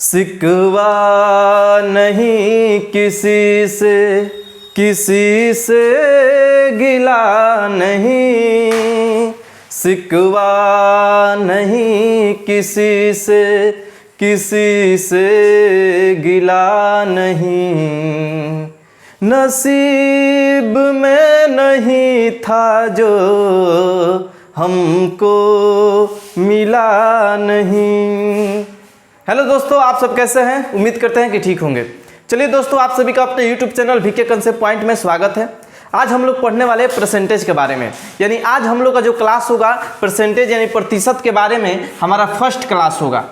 सिकवा नहीं किसी से गिला नहीं, सिकवा नहीं किसी से गिला नहीं। नसीब में नहीं था जो हमको मिला नहीं। हेलो दोस्तों, आप सब कैसे हैं? उम्मीद करते हैं कि ठीक होंगे। चलिए दोस्तों, आप सभी का अपने YouTube channel VK concept point में स्वागत है। आज हम लोग पढ़ने वाले परसेंटेज के बारे में, यानी आज हम लोग का जो क्लास होगा परसेंटेज यानी प्रतिशत के बारे में हमारा फर्स्ट क्लास होगा।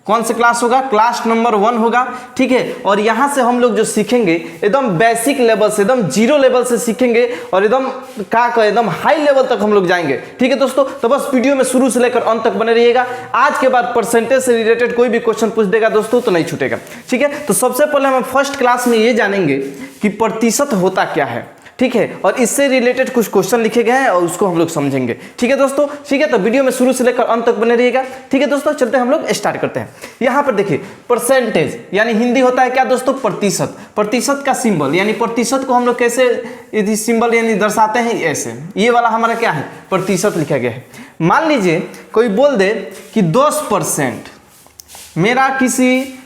कौन सा क्लास होगा? क्लास नंबर 1 होगा, ठीक है। और यहाँ से हम लोग जो सीखेंगे एकदम बेसिक लेवल से, एकदम जीरो लेवल से सीखेंगे और एकदम हाई लेवल तक हम लोग जाएंगे, ठीक है दोस्तों। तो बस वीडियो में शुरू से लेकर अंत तक बने रहिएगा। आज के बाद परसेंटेज से रिलेटेड कोई भी क्वेश्चन पूछ देगा दोस्तों तो नहीं छूटेगा, ठीक है। तो सबसे पहले हम फर्स्ट क्लास में ये जानेंगे कि प्रतिशत होता क्या है, ठीक है। और इससे रिलेटेड कुछ क्वेश्चन लिखे गए हैं और उसको हम लोग समझेंगे, ठीक है दोस्तों। ठीक है, तो वीडियो में शुरू से लेकर अंत तक बने रहिएगा, ठीक है दोस्तों। चलते हैं हम लोग स्टार्ट करते हैं। यहाँ पर देखिए, परसेंटेज यानी हिंदी होता है क्या दोस्तों? प्रतिशत। प्रतिशत का सिंबल यानी प्रतिशत को हम लोग कैसे यदि सिंबल यानी दर्शाते हैं ऐसे, ये वाला हमारा क्या है? प्रतिशत लिखा गया है। मान लीजिए कोई बोल दे कि 10% मेरा किसी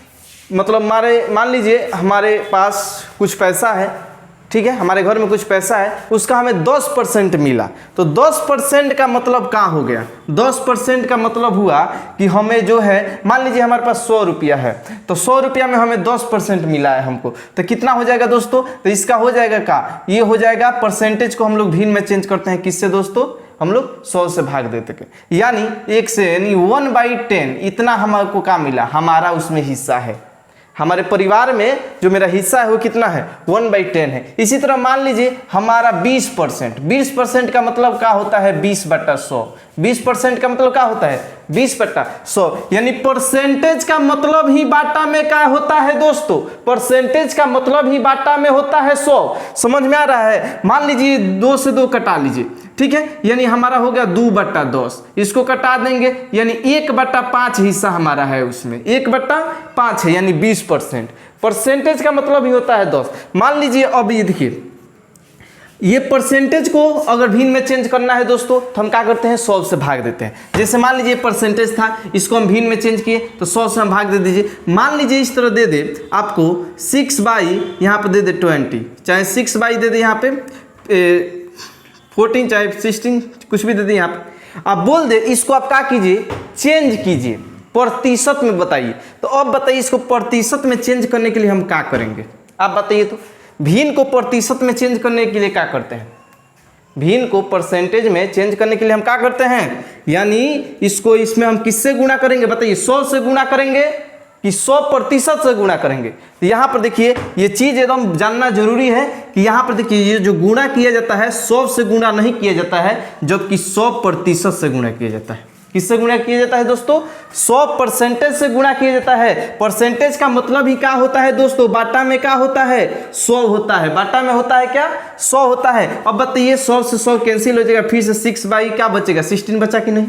मान लीजिए हमारे पास कुछ पैसा है, ठीक है, हमारे घर में कुछ पैसा है, उसका हमें 10% मिला। तो 10% का मतलब क्या हो गया? 10% का मतलब हुआ कि हमें जो है, मान लीजिए हमारे पास 100 रुपया है, तो 100 रुपया में हमें 10% मिला है हमको, तो कितना हो जाएगा दोस्तों? तो इसका हो जाएगा क्या? ये हो जाएगा, परसेंटेज को हम लोग भिन्न में चेंज करते हैं, किससे दोस्तों? हम लोग 100 से भाग देते हैं, यानी 1 से, यानी 1/10 इतना हमको क्या मिला? हमारा उसमें हिस्सा है। हमारे परिवार में जो मेरा हिस्सा है वो कितना है? 1/10 है। इसी तरह मान लीजिए हमारा 20% का मतलब क्या होता है? 20/100। 20% का मतलब क्या होता है? 20/100, यानी परसेंटेज का मतलब ही बाटा में क्या होता है दोस्तों? परसेंटेज का मतलब ही बाटा में होता है 100। समझ में आ रहा है? मान लीजिए 2 से 2 कटा लीजिए, ठीक है, यानी हमारा हो गया 2/10। इसको कटा देंगे यानी 1/5 हिस्सा हमारा है उसमें, 1/5 है यानी 20%। परसेंटेज का मतलब ही होता है 10। मान लीजिए अब ये देखिए, ये परसेंटेज को अगर भिन्न में चेंज करना है दोस्तों तो हम क्या करते हैं? 100 से भाग देते हैं। जैसे मान लीजिए परसेंटेज था, इसको हम भिन्न में चेंज किए तो 100 से हम भाग दे दीजिए। मान लीजिए इस तरह दे दे आपको 6/, यहाँ पे दे दे 20, चाहे 6/, दे दे यहाँ पे 14, चाहे 16, कुछ भी दे दे यहाँ पे। आप बोल दे इसको आप क्या कीजिए? चेंज कीजिए प्रतिशत में, बताइए। तो अब बताइए इसको प्रतिशत में चेंज करने के लिए हम क्या करेंगे? आप बताइए तो। भिन्न को प्रतिशत में चेंज करने के लिए क्या करते हैं? भिन्न को परसेंटेज में चेंज करने के लिए हम क्या करते हैं? यानी इसको इसमें हम किससे गुणा करेंगे? बताइए, 100 से गुणा करेंगे कि 100% से गुणा करेंगे? तो यहाँ पर देखिए, ये चीज एकदम जानना जरूरी है कि यहाँ पर देखिए, ये जो गुणा किया जाता है 100 से गुणा नहीं किया जाता है, जबकि 100% से गुणा किया जाता है। किससे गुणा किया जाता है दोस्तों? 100% से गुणा किया जाता है। परसेंटेज का मतलब ही क्या होता है दोस्तों? बाटा में क्या होता है? 100 होता है। बाटा में होता है क्या? 100 होता है। अब बताइए 100 से 100 कैंसिल हो जाएगा, फिर से 6/, क्या बचेगा? 16 बचा कि नहीं?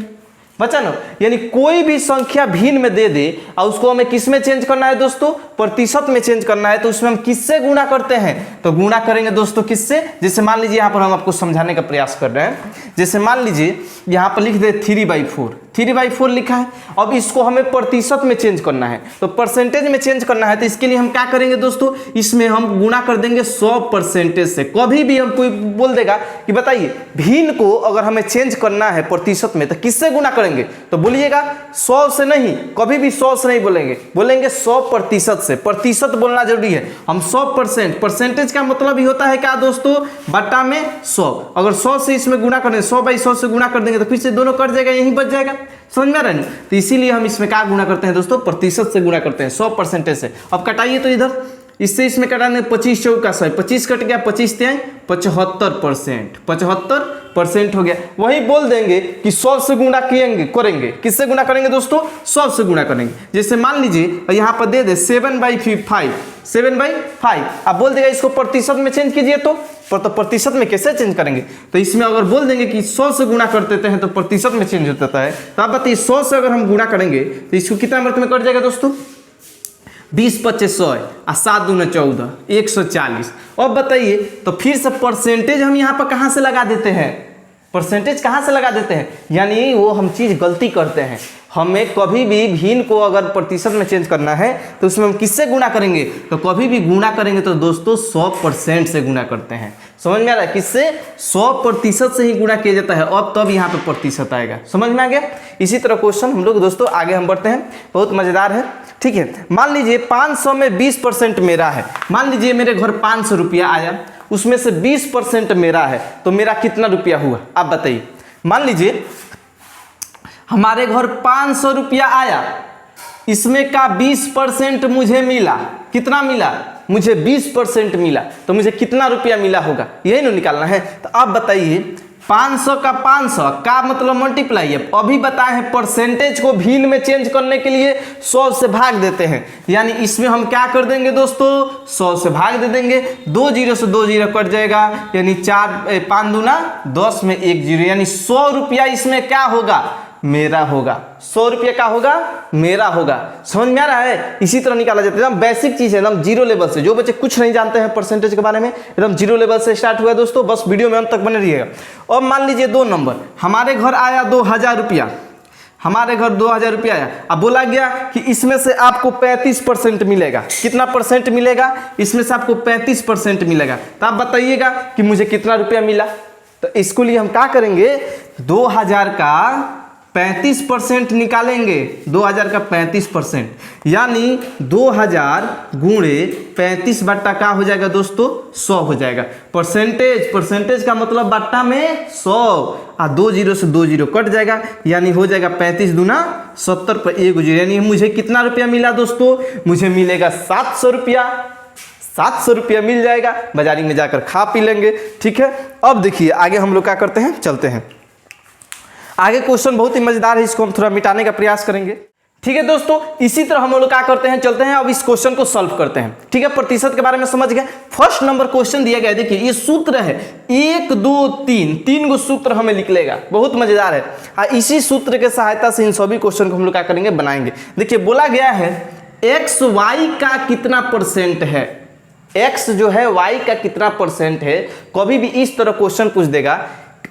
बचा ना। यानी कोई भी संख्या भिन्न में दे दे और उसको हमें किस में चेंज करना है दोस्तों? प्रतिशत में चेंज करना है, तो उसमें हम किससे गुणा करते हैं? तो गुणा करेंगे दोस्तों किससे? जैसे मान लीजिए यहाँ पर हम आपको समझाने का प्रयास कर रहे हैं। जैसे मान लीजिए यहाँ पर लिख दे 3/4, 3/4 लिखा है। अब इसको हमें प्रतिशत में चेंज करना है, तो परसेंटेज में चेंज करना है, तो इसके लिए हम क्या करेंगे दोस्तों? इसमें हम गुणा कर देंगे 100% से। कभी भी हम कोई बोल देगा कि बताइए भिन्न को अगर हमें चेंज करना है प्रतिशत में तो किससे गुणा करेंगे? तो बोलिएगा 100 से नहीं, कभी भी 100 से नहीं बोलेंगे, बोलेंगे 100% से। प्रतिशत बोलना जरूरी है। हम 100%, परसेंटेज का मतलब ही होता है क्या दोस्तों? बटा में 100। अगर 100 से इसमें गुणा करें, 100/100 से गुणा कर देंगे तो फिर से दोनों कट जाएगा, यही बच जाएगा। समझ में आ रहा है? तो इसीलिए हम इसमें क्या गुणा करते हैं दोस्तों? प्रतिशत से गुणा करते हैं, 100% से। अब कटाइए तो इधर, इससे इसमें कटाने 25 चौका 100, 25 कट गया, 25 × 75%, 75% हो गया। वही बोल देंगे कि 100 से गुणा करेंगे। किससे गुणा करेंगे दोस्तों? 100 से गुणा करेंगे। जैसे मान लीजिए यहाँ पर दे दे 7/5, 7/5। आप बोल देगा इसको प्रतिशत में चेंज कीजिए, तो प्रतिशत में कैसे चेंज करेंगे? तो इसमें अगर बोल देंगे कि 100 से गुणा कर देते हैं तो प्रतिशत में चेंज होता है। तो आप बताइए 100 से अगर हम गुणा करेंगे तो इसको कितना नंबर में कट जाएगा दोस्तों? 20 25 100 और 7 दूना 14 140। अब बताइए तो फिर से परसेंटेज हम यहाँ पर कहाँ से लगा देते हैं, परसेंटेज कहाँ से लगा देते हैं, यानी वो हम चीज़ गलती करते हैं। हमें कभी भी भिन्न को अगर प्रतिशत में चेंज करना है तो उसमें हम किससे गुणा करेंगे, तो कभी भी गुणा करेंगे तो दोस्तों 100% से गुणा करते हैं। समझ में आ रहा है, किससे 100% से ही गुणा किया जाता है, अब तब यहाँ पे प्रतिशत आएगा। समझ में आ गया। इसी तरह क्वेश्चन हम लोग दोस्तों आगे हम बढ़ते हैं, बहुत मजेदार है। ठीक है, मान लीजिए 500 में 20% मेरा है। मान लीजिए मेरे घर 500 रुपया आया, उसमें से 20% मेरा है, तो मेरा कितना रुपया हुआ आप बताइए। मान लीजिए हमारे घर 500 रुपया आया, इसमें का 20% मुझे मिला। कितना मिला, मुझे 20% मिला, तो मुझे कितना रुपया मिला होगा, यही ना निकालना है। तो आप बताइए 500 का 500 का मतलब मल्टीप्लाई है। अभी बताए हैं परसेंटेज को भिन्न में चेंज करने के लिए 100 से भाग देते हैं, यानी इसमें हम क्या कर देंगे दोस्तों 100 से भाग दे देंगे। 2 जीरो से 2 जीरो कट जाएगा, यानी 5 दूना 10 में 1 जीरो, यानी 100 रुपया इसमें क्या होगा, मेरा होगा। 100 रुपये का होगा, मेरा होगा। समझ में आ रहा है। इसी तरह निकाला जाता है, एकदम बेसिक चीज है, एकदम जीरो लेवल से। जो बच्चे कुछ नहीं जानते हैं परसेंटेज के बारे में, एकदम जीरो लेवल से स्टार्ट हुआ है दोस्तों। बस वीडियो में अंत तक बने रहिएगा। अब मान लीजिए 2 नंबर, हमारे घर आया 2000 रुपया, हमारे घर 2000 रुपया आया। अब बोला गया कि इसमें से आपको 35% मिलेगा। कितना परसेंट मिलेगा, इसमें से आपको 35% मिलेगा। तो आप बताइएगा कि मुझे कितना रुपया मिला। तो इसके लिए हम क्या करेंगे, 2000 का 35% निकालेंगे। 2000 का 35%, यानी 2000 गुणे 35 बट्टा का हो जाएगा दोस्तों 100 हो जाएगा। परसेंटेज का मतलब बट्टा में 100, और 2 जीरो से 2 जीरो कट जाएगा, यानी हो जाएगा 35 दूना 70 पर 1 जीरो, यानी मुझे कितना रुपया मिला दोस्तों, मुझे मिलेगा 700 रुपया। 700 रुपया मिल जाएगा, बाजारी में जाकर खा पी लेंगे। ठीक है, अब देखिए आगे हम लोग क्या करते हैं, चलते हैं आगे। क्वेश्चन बहुत ही मजेदार है, इसको हम थोड़ा मिटाने का प्रयास करेंगे। ठीक है दोस्तों, इसी तरह हम लोग क्या करते हैं, चलते हैं अब इस क्वेश्चन को सॉल्व करते हैं। ठीक है, प्रतिशत के बारे में समझ गए। फर्स्ट नंबर क्वेश्चन दिया गया है, देखिए ये सूत्र है 1 2 3, 3 गो सूत्र हमें निकलेगा, बहुत मजेदार है। इसी सूत्र के सहायता से इन सभी क्वेश्चन को हम लोग क्या करेंगे, बनाएंगे। देखिए बोला गया है एक्स वाई का कितना परसेंट है, एक्स जो है वाई का कितना परसेंट है। कभी भी इस तरह क्वेश्चन पूछ देगा।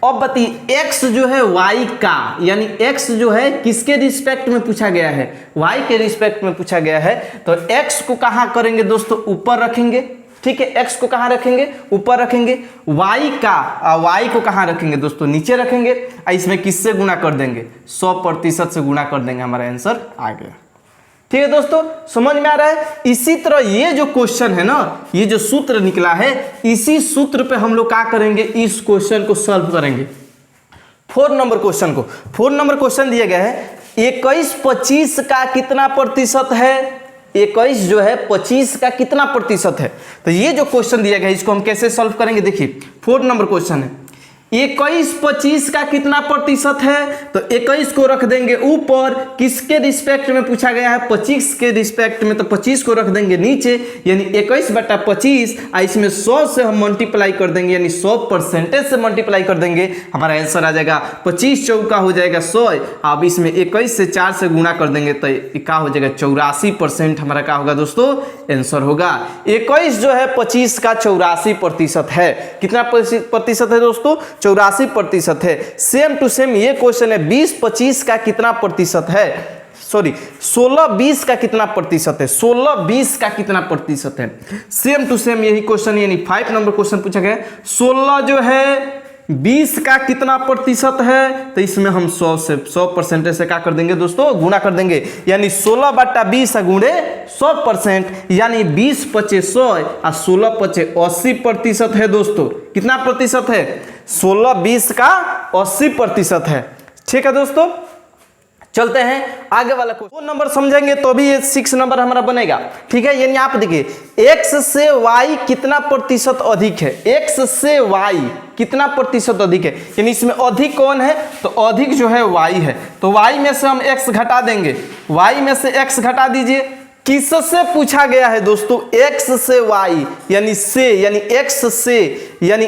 अब बताइए x जो है y का, यानी x जो है किसके रिस्पेक्ट में पूछा गया है, y के रिस्पेक्ट में पूछा गया है। तो x को कहाँ करेंगे दोस्तों, ऊपर रखेंगे। ठीक है, x को कहाँ रखेंगे, ऊपर रखेंगे। y का y को कहाँ रखेंगे दोस्तों, नीचे रखेंगे। इसमें किससे गुणा कर देंगे, 100% से गुणा कर देंगे, हमारा आंसर आ गया। ठीक है दोस्तों, समझ में आ रहा है। इसी तरह ये जो क्वेश्चन है ना, ये जो सूत्र निकला है, इसी सूत्र पे हम लोग क्या करेंगे, इस क्वेश्चन को सॉल्व करेंगे। 4 नंबर क्वेश्चन को, 4 नंबर क्वेश्चन दिया गया है 21 25 का कितना प्रतिशत है। 21 जो है 25 का कितना प्रतिशत है। तो ये जो क्वेश्चन दिया गया है, इसको हम कैसे सॉल्व करेंगे। देखिए 4 नंबर क्वेश्चन है, 21 25 का कितना प्रतिशत है। तो 21 को रख देंगे ऊपर, किसके रिस्पेक्ट में पूछा गया है, 25 के रिस्पेक्ट में, तो 25 को रख देंगे नीचे, यानी 21 बटा 25। इसमें 100 से हम मल्टीप्लाई कर देंगे, यानी 100% से मल्टीप्लाई कर देंगे, हमारा आंसर आ जाएगा 25 चौका हो जाएगा 100। अब इसमें 21 से 4 से गुणा कर देंगे तो क्या हो जाएगा, 84% हमारा क्या होगा दोस्तों, आंसर होगा। 21 जो है 25 का 84% है। कितना प्रतिशत है दोस्तों, 84% है। सेम टू सेम ये क्वेश्चन है 20 25 का कितना प्रतिशत है, सॉरी 16 20 का कितना प्रतिशत है, 16 20 का कितना प्रतिशत है। सेम टू सेम यही क्वेश्चन, यानी 5 नंबर क्वेश्चन पूछा गया 16 जो है 20 का कितना प्रतिशत है। तो इसमें हम 100% से क्या कर देंगे दोस्तों, गुणा कर देंगे, यानी 16 बटा 20 गुणे 100%, यानी 20 25 100 और 16 25 80% है दोस्तों। कितना प्रतिशत है, 16 20 का 80% है। ठीक है दोस्तों, चलते हैं आगे वाला क्वेश्चन। 2 नंबर समझेंगे तो भी ये 6 नंबर हमारा बनेगा। ठीक है, यानी आप देखिए x से y कितना प्रतिशत अधिक है, x से y कितना प्रतिशत अधिक है, यानी इसमें अधिक कौन है, तो अधिक जो है y है। तो y में से हम x घटा देंगे, y में से x घटा दीजिए, किससे पूछा गया है दोस्तों? x से y यानी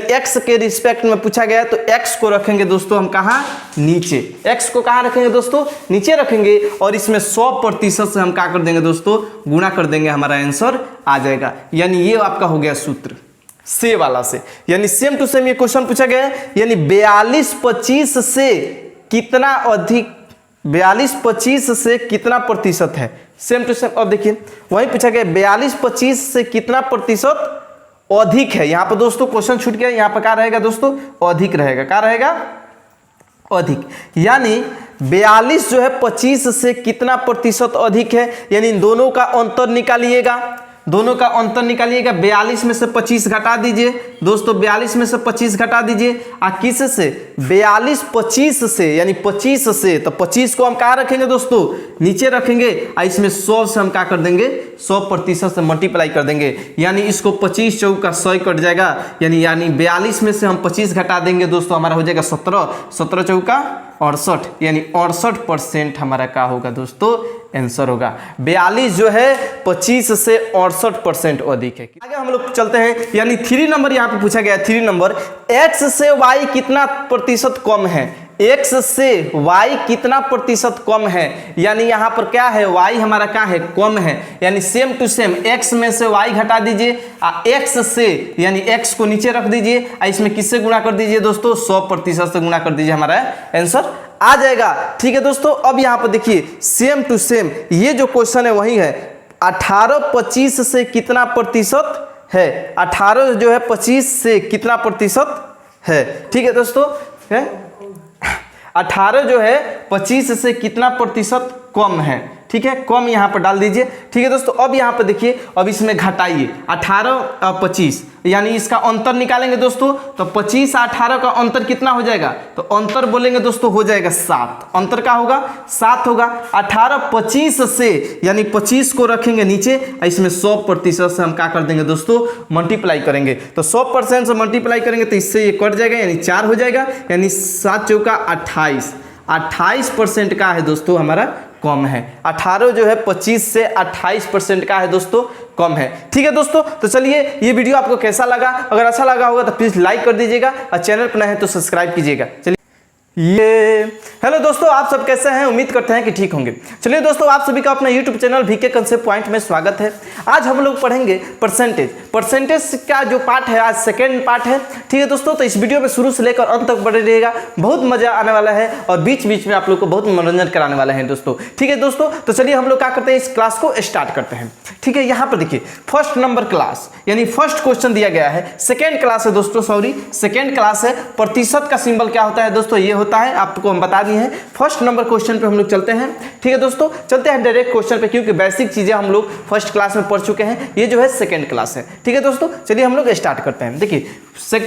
x के रिस्पेक्ट में पूछा गया है, तो x को रखेंगे दोस्तों हम कहाँ? नीचे। x को कहाँ रखेंगे दोस्तों? नीचे रखेंगे और इसमें 100% से हम क्या कर देंगे दोस्तों? गुणा कर देंगे, हमारा आंसर आ जाएगा। यानी ये आपका हो गया सूत्र से वाला से। यानी सेम टू सेम ये क्वेश्चन पूछा गया है, यानी 42-25 से कितना अधिक, 42-25 से कितना प्रतिशत है? Same to same. अब देखिए वहीं पूछा गया 42-25 से कितना प्रतिशत अधिक है। यहाँ पर दोस्तों क्वेश्चन छूट गया, यहाँ पर क्या रहेगा दोस्तों? अधिक रहेगा। क्या रहेगा? अधिक। यानी 42 जो है 25 से कितना प्रतिशत अधिक है, यानी इन दोनों का अंतर निकालिएगा। दोनों का अंतर निकालिएगा। 42 में से 25 घटा दीजिए दोस्तों, 42 में से 25 घटा दीजिए। किस से? 42-25 से, यानी 25 से, तो 25 को हम कहाँ रखेंगे दोस्तों? नीचे रखेंगे। इसमें 100 से हम क्या कर देंगे? 100% से मल्टीप्लाई कर देंगे। यानी इसको 25 चौका 100 कट जाएगा, यानी 42 में से हम 25 घटा देंगे दोस्तों, हमारा हो जाएगा 17, 17 चौका 68, यानी 68% हमारा क्या होगा दोस्तों? आंसर होगा। 42 जो है 25 से 68% अधिक है। आगे हम लोग चलते हैं, यानी 3 नंबर यहाँ पे पूछा गया। 3 नंबर, x से y कितना प्रतिशत कम है? x से y कितना प्रतिशत कम है? यानी यहाँ पर क्या है? y हमारा क्या है? कम है। यानी सेम टू सेम x में से y घटा दीजिए, x से यानी x को नीचे रख दीजिए, इसमें किससे गुणा कर दीजिए दोस्तों? 100% से गुणा कर दीजिए, हमारा आंसर आ जाएगा। ठीक है दोस्तों। अब यहाँ पर देखिए सेम टू सेम ये जो क्वेश्चन है वही है। 18-25 से कितना प्रतिशत है? 18 जो है 25 से कितना प्रतिशत है? ठीक है दोस्तों, है 18 जो है 25 से कितना प्रतिशत कम है? ठीक है, कम यहाँ पर डाल दीजिए। ठीक है दोस्तों। अब यहाँ पर देखिए, अब इसमें घटाइए 18 और 25, यानी इसका अंतर निकालेंगे दोस्तों, तो 25 और 18 का अंतर कितना हो जाएगा? तो अंतर बोलेंगे दोस्तों हो जाएगा 7। अंतर का होगा? 7 होगा। 18-25 से, यानी 25 को रखेंगे नीचे, इसमें 100% से हम क्या कर देंगे दोस्तों? मल्टीप्लाई करेंगे। तो 100% से मल्टीप्लाई करेंगे तो इससे ये कट जाएगा, यानी 4 हो जाएगा, यानी 7 चौका 28। 28% का है दोस्तों हमारा कम है। 18 जो है 25 से 28% का है दोस्तों, कम है। ठीक है दोस्तों, तो चलिए ये वीडियो आपको कैसा लगा? अगर अच्छा लगा होगा तो प्लीज लाइक कर दीजिएगा और चैनल पर नए हैं तो सब्सक्राइब कीजिएगा। चलिए हेलो दोस्तों, आप सब कैसे हैं? उम्मीद करते हैं कि ठीक होंगे। चलिए दोस्तों, आप सभी का अपना YouTube channel VK concept point में स्वागत है। आज हम लोग पढ़ेंगे परसेंटेज का जो पार्ट है, आज सेकेंड पार्ट है। ठीक है दोस्तों, तो इस वीडियो में शुरू से लेकर अंत तक बने रहिएगा, बहुत मजा आने वाला है और बीच बीच में आप लोग को बहुत मनोरंजन कराने वाले हैं दोस्तों। ठीक है दोस्तों, तो चलिए हम लोग क्या करते हैं, इस क्लास को स्टार्ट करते हैं। ठीक है, यहाँ पर देखिए फर्स्ट नंबर क्लास, यानी फर्स्ट क्वेश्चन दिया गया है। सेकेंड क्लास है दोस्तों, सॉरी सेकेंड क्लास है। प्रतिशत का सिंबल क्या होता है दोस्तों? ये होता है, आपको हम बता दिए हैं। फर्स्ट नंबर क्वेश्चन पे हम लोग चलते हैं। ठीक है दोस्तों, चलते हैं डायरेक्ट क्वेश्चन पे, क्योंकि बेसिक चीजें हम लोग फर्स्ट क्लास में पढ़ चुके हैं। ये जो है सेकंड क्लास है। ठीक है दोस्तों, चलिए हम लोग स्टार्ट करते हैं। देखिए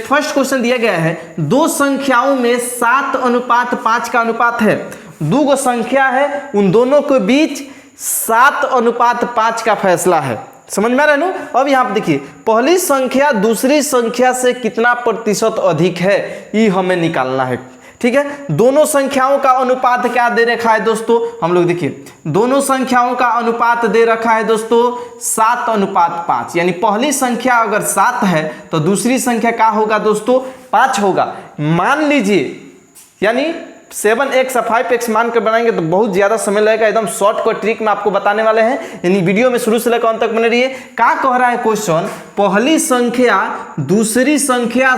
फर्स्ट क्वेश्चन दिया गया है, दो संख्याओं में 7:5 का अनुपात है। दो गो संख्या है, उन दोनों के बीच 7:5 का फैसला है। समझ में आ रहा है ना? अब यहाँ पे देखिए, पहली संख्या दूसरी संख्या से कितना प्रतिशत अधिक है, ये हमें निकालना है। ठीक है, दोनों संख्याओं का अनुपात क्या दे रखा है दोस्तों? हम लोग देखिए, दोनों संख्याओं का अनुपात दे रखा है दोस्तों 7:5। यानी पहली संख्या अगर 7 है तो दूसरी संख्या क्या होगा दोस्तों? 5 होगा। मान लीजिए, यानी 7x और 5x मान कर बनाएंगे तो बहुत ज्यादा समय लगेगा। एकदम शॉर्टकट ट्रिक में आपको बताने वाले हैं, यानी वीडियो में शुरू से लेकर अंत तक बने रहिए। क्या कह रहा है क्वेश्चन? पहली संख्या दूसरी संख्या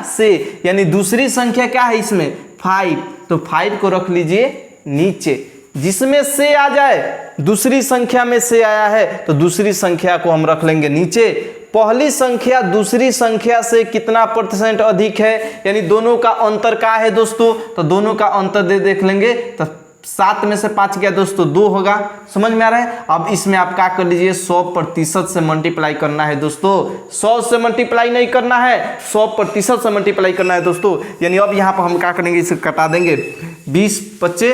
से, यानी दूसरी संख्या क्या है इसमें? 5, तो 5 को रख लीजिए नीचे, जिसमें से आ जाए, दूसरी संख्या में से आया है तो दूसरी संख्या को हम रख लेंगे नीचे। पहली संख्या दूसरी संख्या से कितना % अधिक है, यानी दोनों का अंतर क्या है दोस्तों? तो दोनों का अंतर देख लेंगे, तो 7 में से 5 गया दोस्तों 2 होगा। समझ में आ रहा है? अब इसमें आप क्या कर लीजिए, 100% से मल्टीप्लाई करना है दोस्तों। 100 से मल्टीप्लाई नहीं करना है, 100% से मल्टीप्लाई करना है दोस्तों। यानी अब यहाँ पर हम क्या करेंगे, इसे कटा देंगे। 20 × 25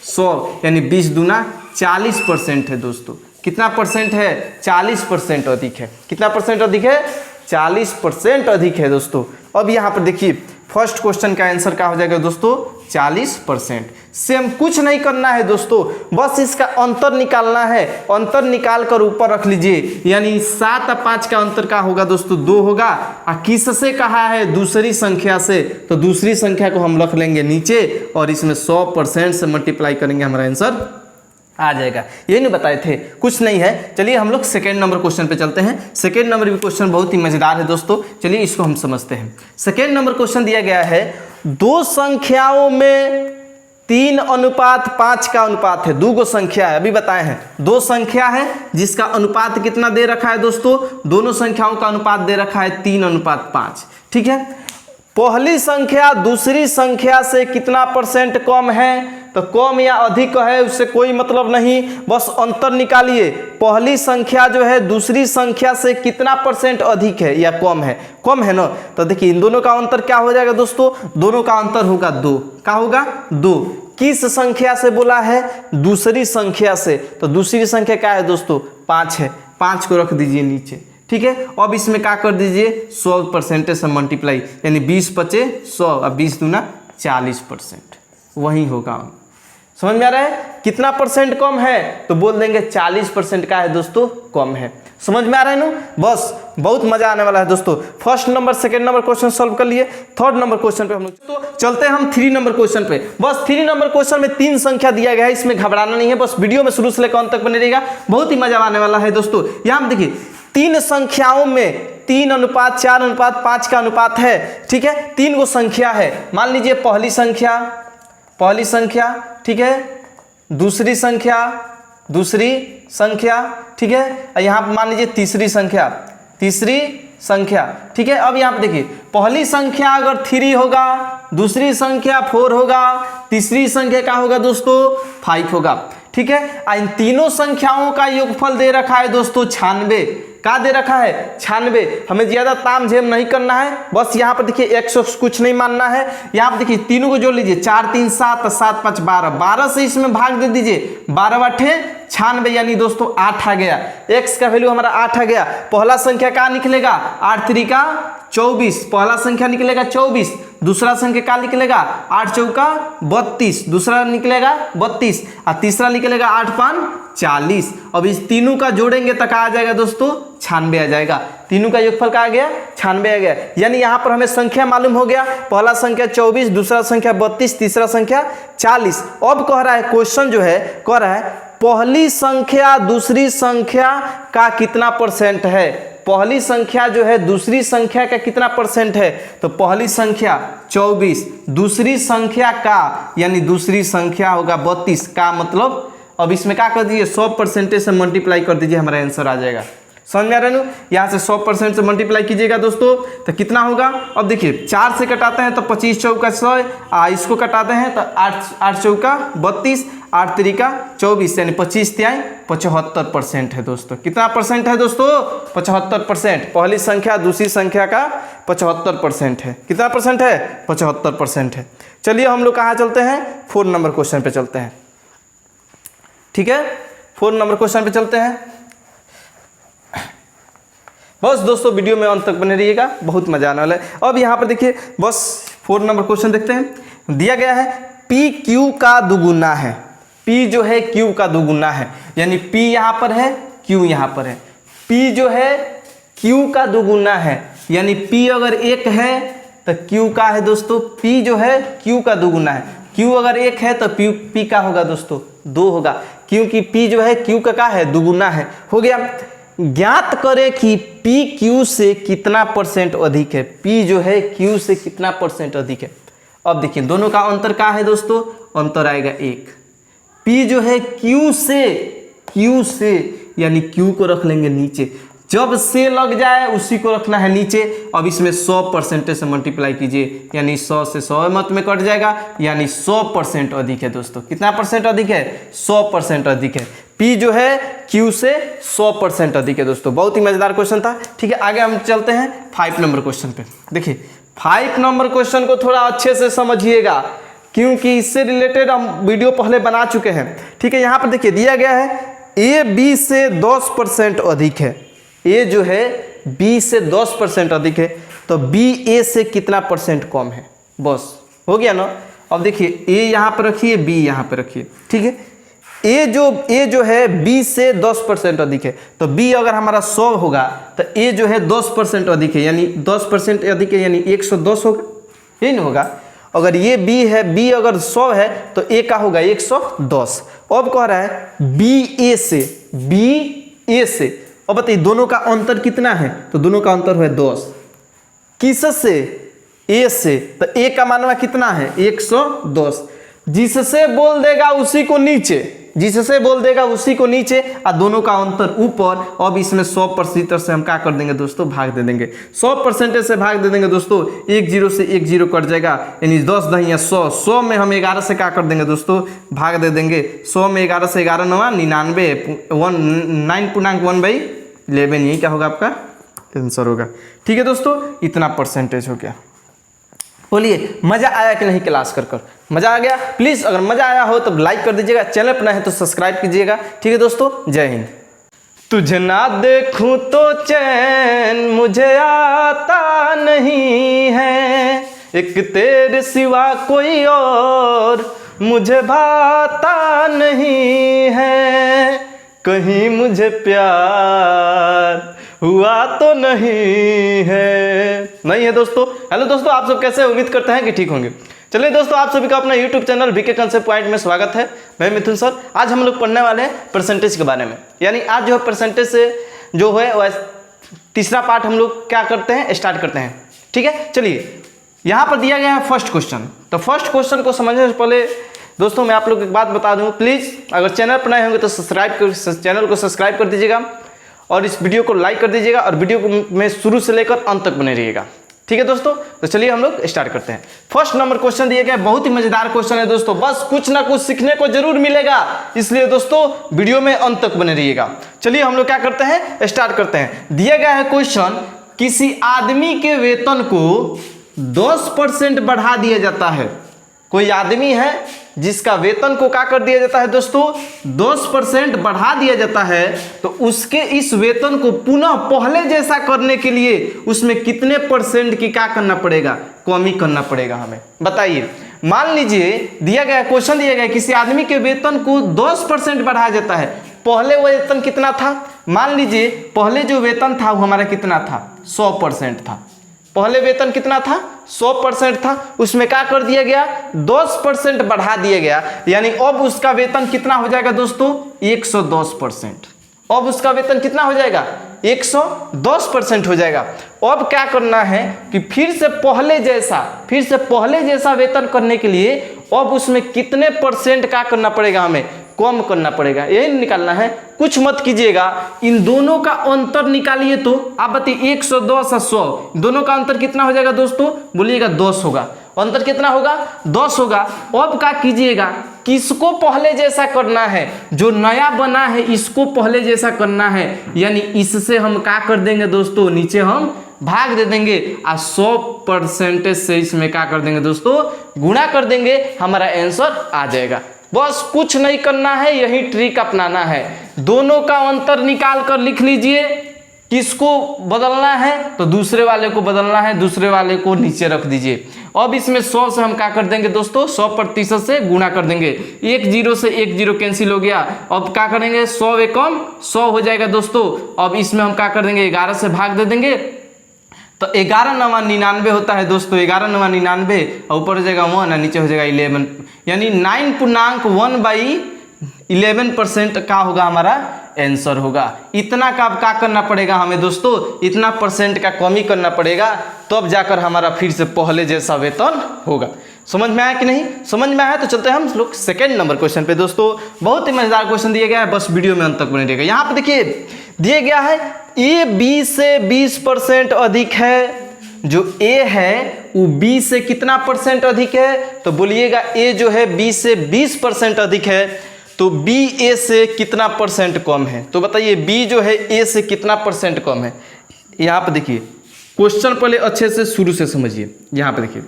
= 100, यानी 20 दूना 40% है दोस्तों। कितना परसेंट है? 40% अधिक है। कितना परसेंट अधिक है? 40% अधिक है दोस्तों। अब यहाँ पर देखिए फर्स्ट क्वेश्चन का आंसर क्या हो जाएगा दोस्तों? 40%। सेम, कुछ नहीं करना है दोस्तों, बस इसका अंतर निकालना है। अंतर निकाल कर ऊपर रख लीजिए, यानी 7 और 5 का अंतर का होगा दोस्तों 2 होगा। और किससे कहा है? दूसरी संख्या से, तो दूसरी संख्या को हम रख लेंगे नीचे और इसमें 100% से मल्टीप्लाई करेंगे, हमारा आंसर आ जाएगा। ये नहीं बताए थे, कुछ नहीं है। चलिए हम लोग सेकेंड नंबर क्वेश्चन पे चलते हैं। सेकेंड नंबर भी क्वेश्चन बहुत ही मजेदार है दोस्तों, चलिए इसको हम समझते हैं। सेकेंड नंबर क्वेश्चन दिया गया है, दो संख्याओं में 3:5 का अनुपात है। दो संख्या है, अभी बताए हैं, दो संख्या है जिसका अनुपात कितना दे रखा है दोस्तों? दोनों संख्याओं का अनुपात दे रखा है 3:5। ठीक है, पहली संख्या दूसरी संख्या से कितना परसेंट कम है? तो कम या अधिक है उससे कोई मतलब नहीं, बस अंतर निकालिए। पहली संख्या जो है दूसरी संख्या से कितना परसेंट अधिक है या कम है? कम है ना, तो देखिए इन दोनों का अंतर क्या हो जाएगा दोस्तों? दोनों का अंतर होगा 2। क्या होगा? 2। किस संख्या से बोला है? दूसरी संख्या से। तो दूसरी संख्या क्या है दोस्तों? 5 है। 5 को रख दीजिए नीचे। ठीक है, अब इसमें क्या कर दीजिए? 100% से मल्टीप्लाई, यानी 20 × 100 और 20 दूना 40%, वही होगा। समझ में आ रहा है? कितना परसेंट कम है? तो बोल देंगे 40% का है दोस्तों, कम है। समझ में आ रहा है ना? बस बहुत मजा आने वाला है दोस्तों। First number second number question solve कर लिए। थर्ड नंबर क्वेश्चन पे हम लोग तो चलते हैं हम 3 नंबर क्वेश्चन पे। बस 3 नंबर क्वेश्चन में 3 संख्या दिया गया है, इसमें घबराना नहीं है, बस वीडियो में शुरू से लेकर अंत तक बने रहेगा, बहुत ही मजा आने वाला है दोस्तों। यहाँ पे देखिए 3 संख्याओं में 3:4:5 का अनुपात है। ठीक है, 3 गो संख्या है। मान लीजिए पहली संख्या, ठीक है, दूसरी संख्या, ठीक है, यहाँ पर मान लीजिए तीसरी संख्या, ठीक है। अब यहाँ पे देखिए पहली संख्या अगर 3 होगा, दूसरी संख्या 4 होगा, तीसरी संख्या क्या होगा दोस्तों? 5 होगा। ठीक है, इन तीनों संख्याओं का योगफल दे रखा है दोस्तों 96। क्या दे रखा है? 96। हमें ज्यादा ताम झेम नहीं करना है, बस यहाँ पर देखिए 100 कुछ नहीं मानना है। यहाँ पर देखिए तीनों को जोड़ लीजिए, 4 3 7 7 5 12, 12 से इसमें भाग दे दीजिए, 12 8 96, यानी दोस्तों 8 आ गया। x का वैल्यू हमारा 8 आ गया। पहला संख्या क्या निकलेगा? 8 3 का 24, पहला संख्या निकलेगा 24। दूसरा संख्या क्या निकलेगा? 8 चौका 32, दूसरा निकलेगा 32 और तीसरा निकलेगा 8 5 40। अब इस तीनों का जोड़ेंगे तो क्या आ जाएगा दोस्तों? 96 आ जाएगा। तीनों का योगफल क्या आ गया? 96 आ गया। यानी यहाँ पर हमें संख्या मालूम हो गया, पहला संख्या 24, दूसरा संख्या 32, तीसरा संख्या 40। अब कह रहा है क्वेश्चन जो है, कह रहा है पहली संख्या दूसरी संख्या का कितना परसेंट है? पहली संख्या जो है दूसरी संख्या का कितना परसेंट है? तो पहली संख्या 24, दूसरी संख्या का, यानी दूसरी संख्या होगा 32 का, मतलब अब इसमें क्या कर दीजिए? 100% से मल्टीप्लाई कर दीजिए, हमारा आंसर आ जाएगा। समझ में आ रहा है ना? यहाँ से 100% से मल्टीप्लाई कीजिएगा दोस्तों, तो कितना होगा? अब देखिए 4 से कटाते हैं तो 25 चौका 100, इसको कटाते हैं तो 8 चौका 32, 8 3 का 24, यानी 25 तिहाई 75% है दोस्तों। कितना परसेंट है दोस्तों? 75%। पहली संख्या दूसरी संख्या का 75% है। कितना परसेंट है? 75% है। चलिए हम लोग कहाँ चलते हैं? 4 नंबर क्वेश्चन पे चलते हैं। ठीक है, 4 नंबर क्वेश्चन पे चलते हैं। बस दोस्तों वीडियो में अंत तक बने रहिएगा, बहुत मजा आने वाला है। अब यहाँ पर देखिए बस 4 नंबर क्वेश्चन देखते हैं। दिया गया है P Q का दुगुना है। P जो है Q का दुगुना है, यानी P यहाँ पर है, Q यहाँ पर है। P जो है Q का दुगुना है, यानी P अगर 1 है तो Q का है दोस्तों? P जो है Q का दुगुना है। Q अगर 1 है तो P का होगा दोस्तों? 2 होगा, क्योंकि P जो है Q का है? दुगुना है। हो गया। ज्ञात करें कि P Q से कितना परसेंट अधिक है। P जो है Q से कितना परसेंट अधिक है। अब देखिए दोनों का अंतर क्या है दोस्तों? अंतर आएगा 1। P जो है Q से, यानी Q को रख लेंगे नीचे, जब से लग जाए उसी को रखना है नीचे। अब इसमें 100% से मल्टीप्लाई कीजिए, यानी 100 से 100 मत में कट जाएगा, यानी 100% अधिक है दोस्तों। कितना परसेंट अधिक है? 100% अधिक है। P जो है Q से 100% अधिक है दोस्तों। बहुत ही मजेदार क्वेश्चन था। ठीक है, आगे हम चलते हैं 5 नंबर क्वेश्चन पे। देखिए 5 नंबर क्वेश्चन को थोड़ा अच्छे से समझिएगा, क्योंकि इससे रिलेटेड हम वीडियो पहले बना चुके हैं। ठीक है, यहाँ पर देखिए दिया गया है A B से 10% अधिक है। A जो है B से 10% अधिक है, तो B A से कितना परसेंट कम है? बस हो गया ना। अब देखिए ए यहाँ पर रखिए, बी यहाँ पर रखिए, ठीक है। ए जो है बी से 10% अधिक है, तो बी अगर हमारा 100 होगा तो ए जो है 10% अधिक है, यानी 10% अधिक है, यानी 110 होगा, यही नहीं होगा। अगर ये बी है, बी अगर 100 है तो ए का होगा 110। अब कह रहा है बी ए से, अब बताइए दोनों का अंतर कितना है, तो दोनों का अंतर है 10। किससे? ए से, तो ए का मानवा कितना है 110। जिससे बोल देगा उसी को नीचे, जिससे बोल देगा उसी को नीचे, और दोनों का अंतर ऊपर। अब इसमें 100% से हम क्या कर देंगे दोस्तों, भाग दे देंगे। 100% से भाग दे देंगे दोस्तों, 1 0 से 1 0 कट जाएगा, यानी 10 10 100। 100 में हम 11 से क्या कर देंगे दोस्तों, भाग दे देंगे। 100 में 11 से 11 9 99, 9.1/11, यही क्या होगा आपका आंसर होगा। ठीक है दोस्तों, इतना परसेंटेज हो गया। बोलिए मजा आया कि नहीं क्लास कर मजा आ गया? प्लीज अगर मजा आया हो तो लाइक कर दीजिएगा, चैनल पर नए हैं तो सब्सक्राइब कीजिएगा। ठीक है दोस्तों, जय हिंद। तुझे ना देखूं तो चैन मुझे आता नहीं है, एक तेरे सिवा कोई और मुझे भाता नहीं है, कहीं मुझे प्यार हुआ तो नहीं है दोस्तों। हेलो दोस्तों, आप सब कैसे? उम्मीद करते हैं कि ठीक होंगे। चलिए दोस्तों, आप सभी का अपना YouTube channel VK concept point में स्वागत है। मैं मिथुन सर। आज हम लोग पढ़ने वाले हैं परसेंटेज के बारे में, यानी आज जो है परसेंटेज से जो है वह तीसरा पार्ट हम लोग क्या करते हैं, स्टार्ट करते हैं। ठीक है, चलिए यहाँ पर दिया गया है फर्स्ट क्वेश्चन। तो फर्स्ट क्वेश्चन को समझने से पहले दोस्तों मैं आप लोग एक बात बता दूँ, प्लीज़ अगर चैनल पर नए होंगे तो चैनल को सब्सक्राइब कर दीजिएगा और इस वीडियो को लाइक कर दीजिएगा और वीडियो को में शुरू से लेकर अंत तक बने रहिएगा। ठीक है दोस्तों, तो चलिए हम लोग स्टार्ट करते हैं। फर्स्ट नंबर क्वेश्चन दिए गए, बहुत ही मजेदार क्वेश्चन है दोस्तों, बस कुछ ना कुछ सीखने को जरूर मिलेगा, इसलिए दोस्तों वीडियो में अंत तक बने रहिएगा। चलिए हम लोग क्या करते हैं, स्टार्ट करते हैं। दिया गया है क्वेश्चन, किसी आदमी के वेतन को 10% बढ़ा दिया जाता है। कोई आदमी है जिसका वेतन को क्या कर दिया जाता है दोस्तों, 10% बढ़ा दिया जाता है, तो उसके इस वेतन को पुनः पहले जैसा करने के लिए उसमें कितने परसेंट की क्या करना पड़ेगा, कमी करना पड़ेगा हमें, बताइए। मान लीजिए दिया गया क्वेश्चन, दिया गया किसी आदमी के वेतन को 10% बढ़ाया जाता है। पहले वो वेतन कितना था, मान लीजिए पहले जो वेतन था वो हमारा कितना था, 100% था। पहले वेतन कितना था, 100% था, उसमें क्या कर दिया गया, 10% बढ़ा दिया गया, यानी अब उसका वेतन कितना हो जाएगा दोस्तों, 110%। अब उसका वेतन कितना हो जाएगा, 110% हो जाएगा। अब क्या करना है कि फिर से पहले जैसा वेतन करने के लिए अब उसमें कितने परसेंट क्या करना पड़ेगा, हमें कम करना पड़ेगा, यही निकालना है। कुछ मत कीजिएगा, इन दोनों का अंतर निकालिए। तो आप बताइए 110 और 100, दोनों का अंतर कितना हो जाएगा दोस्तों, बोलिएगा 10 होगा। अंतर कितना होगा, 10 होगा। अब क्या कीजिएगा, किसको पहले जैसा करना है, जो नया बना है इसको पहले जैसा करना है, यानी इससे हम क्या कर देंगे दोस्तों, नीचे हम भाग दे देंगे और 100% से इसमें क्या कर देंगे दोस्तों, गुणा कर देंगे, हमारा आंसर आ जाएगा। बस कुछ नहीं करना है, यही ट्रिक अपनाना है। दोनों का अंतर निकाल कर लिख लीजिए, किसको बदलना है तो दूसरे वाले को बदलना है, दूसरे वाले को नीचे रख दीजिए। अब इसमें 100 से हम क्या कर देंगे दोस्तों, 100% से गुणा कर देंगे। 1 0 से 1 0 कैंसिल हो गया। अब क्या करेंगे, 100 एकम 100 हो जाएगा दोस्तों। अब इसमें हम क्या कर देंगे, 11 से भाग दे देंगे, तो 11 9 99 होता है दोस्तों। 11 9 99, ऊपर हो जाएगा 1 और नीचे हो जाएगा 11, यानी 9.1/11% का होगा हमारा आंसर होगा। इतना का अब क्या करना पड़ेगा हमें दोस्तों, इतना परसेंट का कमी करना पड़ेगा, तब जाकर हमारा फिर से पहले जैसा वेतन होगा। समझ में आया कि नहीं? समझ में आया तो चलते हैं हम लोग सेकेंड नंबर क्वेश्चन पे दोस्तों। बहुत ही मजेदार क्वेश्चन दिया गया है, बस वीडियो में अंत तक बने रहेगा। यहाँ पे देखिए दिया गया है ए बी से 20% अधिक है। जो ए है वो बी से कितना परसेंट अधिक है, तो बोलिएगा ए जो है बी से 20% अधिक है, तो बी ए से कितना परसेंट कम है, तो बताइए बी जो है ए से कितना परसेंट कम है। यहाँ पे देखिए क्वेश्चन पहले अच्छे से शुरू से समझिए। यहाँ पे देखिए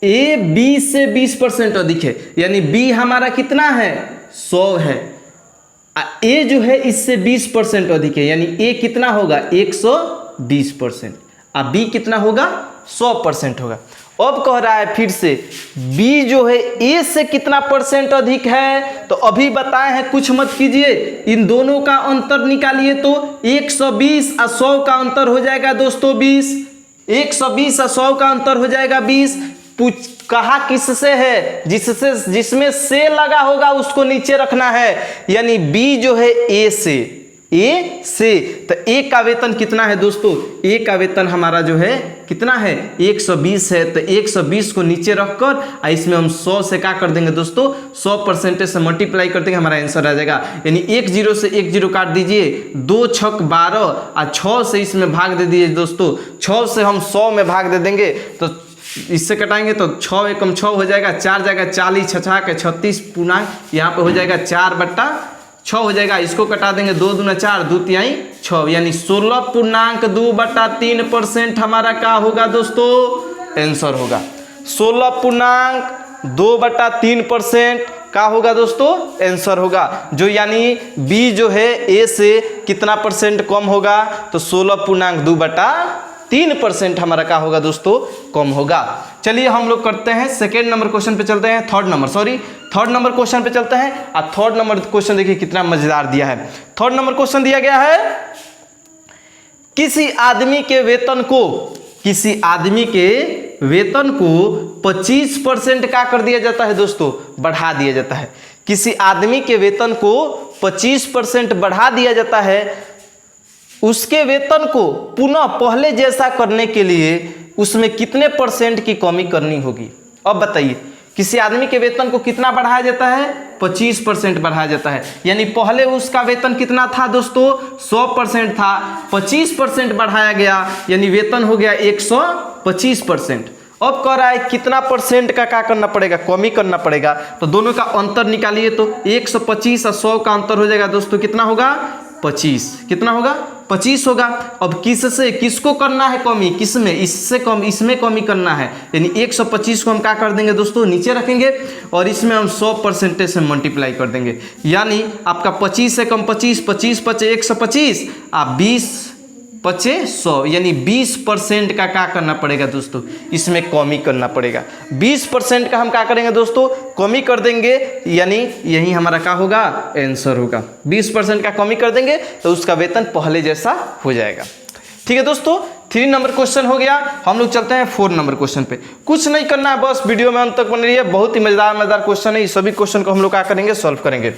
ए बी से 20% अधिक है, यानी बी हमारा कितना है, 100 है। ए जो है इससे 20% अधिक है, यानी ए कितना होगा, 120%। अब बी कितना होगा, 100% होगा। अब कह रहा है फिर से बी जो है ए से कितना परसेंट अधिक है, तो अभी बताए हैं कुछ मत कीजिए, इन दोनों का अंतर निकालिए तो 120 और 100 का अंतर हो जाएगा दोस्तों 20, 120 और 100 का अंतर हो जाएगा 20। कहा किससे है, जिसमें से लगा होगा उसको नीचे रखना है, यानी बी जो है ए से तो ए का वेतन कितना है दोस्तों, ए का वेतन हमारा जो है कितना है 120 है, तो 120 को नीचे रखकर इसमें हम 100 से क्या कर देंगे दोस्तों 100% से मल्टीप्लाई कर देंगे, हमारा आंसर आ जाएगा। यानी 1 0 से 1 0 काट दीजिए, 2 छक 12 और 6 से इसमें भाग दे दीजिए दोस्तों, 6 से हम 100 में भाग दे देंगे तो इससे कटाएंगे तो 6 एकम 6 हो जाएगा, 4 जाएगा 40, 6 के 36 पूर्णांक, यहाँ पे हो जाएगा 4/6 हो जाएगा। इसको कटा देंगे 2 दूना 4, 2 तिहाई 6, यानी 16.2/3% हमारा क्या होगा दोस्तों आंसर होगा। 16.2/3% क्या होगा दोस्तों आंसर होगा, जो यानी बी जो है ए से कितना परसेंट कम होगा, तो 16.2/3% हमारा क्या होगा दोस्तों कम होगा। चलिए हम लोग करते हैं सेकेंड नंबर क्वेश्चन पे चलते हैं, थर्ड नंबर क्वेश्चन पे चलते हैं। और थर्ड नंबर क्वेश्चन देखिए कितना मजेदार दिया है। थर्ड नंबर क्वेश्चन दिया गया है किसी आदमी के वेतन को 25% क्या कर दिया जाता है दोस्तों, बढ़ा दिया जाता है। किसी आदमी के वेतन को 25% बढ़ा दिया जाता है, उसके वेतन को पुनः पहले जैसा करने के लिए उसमें कितने परसेंट की कमी करनी होगी। अब बताइए किसी आदमी के वेतन को कितना बढ़ाया जाता है, 25% बढ़ाया जाता है, यानी पहले उसका वेतन कितना था दोस्तों 100% था, 25% बढ़ाया गया यानी वेतन हो गया 125%। अब कह रहा है कितना परसेंट का क्या करना पड़ेगा, कमी करना पड़ेगा, तो दोनों का अंतर निकालिए तो 125 और 100 का अंतर हो जाएगा दोस्तों कितना होगा 25, कितना होगा 25 होगा। अब किससे किसको करना है कमी, किसमें, इससे कम इसमें कमी करना है, यानी 125 को हम क्या कर देंगे दोस्तों नीचे रखेंगे और इसमें हम 100% से मल्टीप्लाई कर देंगे, यानी आपका 25 से कम 25, 25 पचे 125 आप 20 पचे 100, यानी 20% का क्या करना पड़ेगा दोस्तों, इसमें कमी करना पड़ेगा। 20% का हम क्या करेंगे दोस्तों कमी कर देंगे, यानी यही हमारा क्या होगा आंसर होगा। 20% का कमी कर देंगे तो उसका वेतन पहले जैसा हो जाएगा। ठीक है दोस्तों, 3 नंबर क्वेश्चन हो गया। हम लोग चलते हैं 4 नंबर क्वेश्चन पे। कुछ नहीं करना है, बस वीडियो में अंत तक बने रहिए, बहुत ही मजेदार क्वेश्चन है। इस सभी क्वेश्चन को हम लोग क्या करेंगे सॉल्व करेंगे।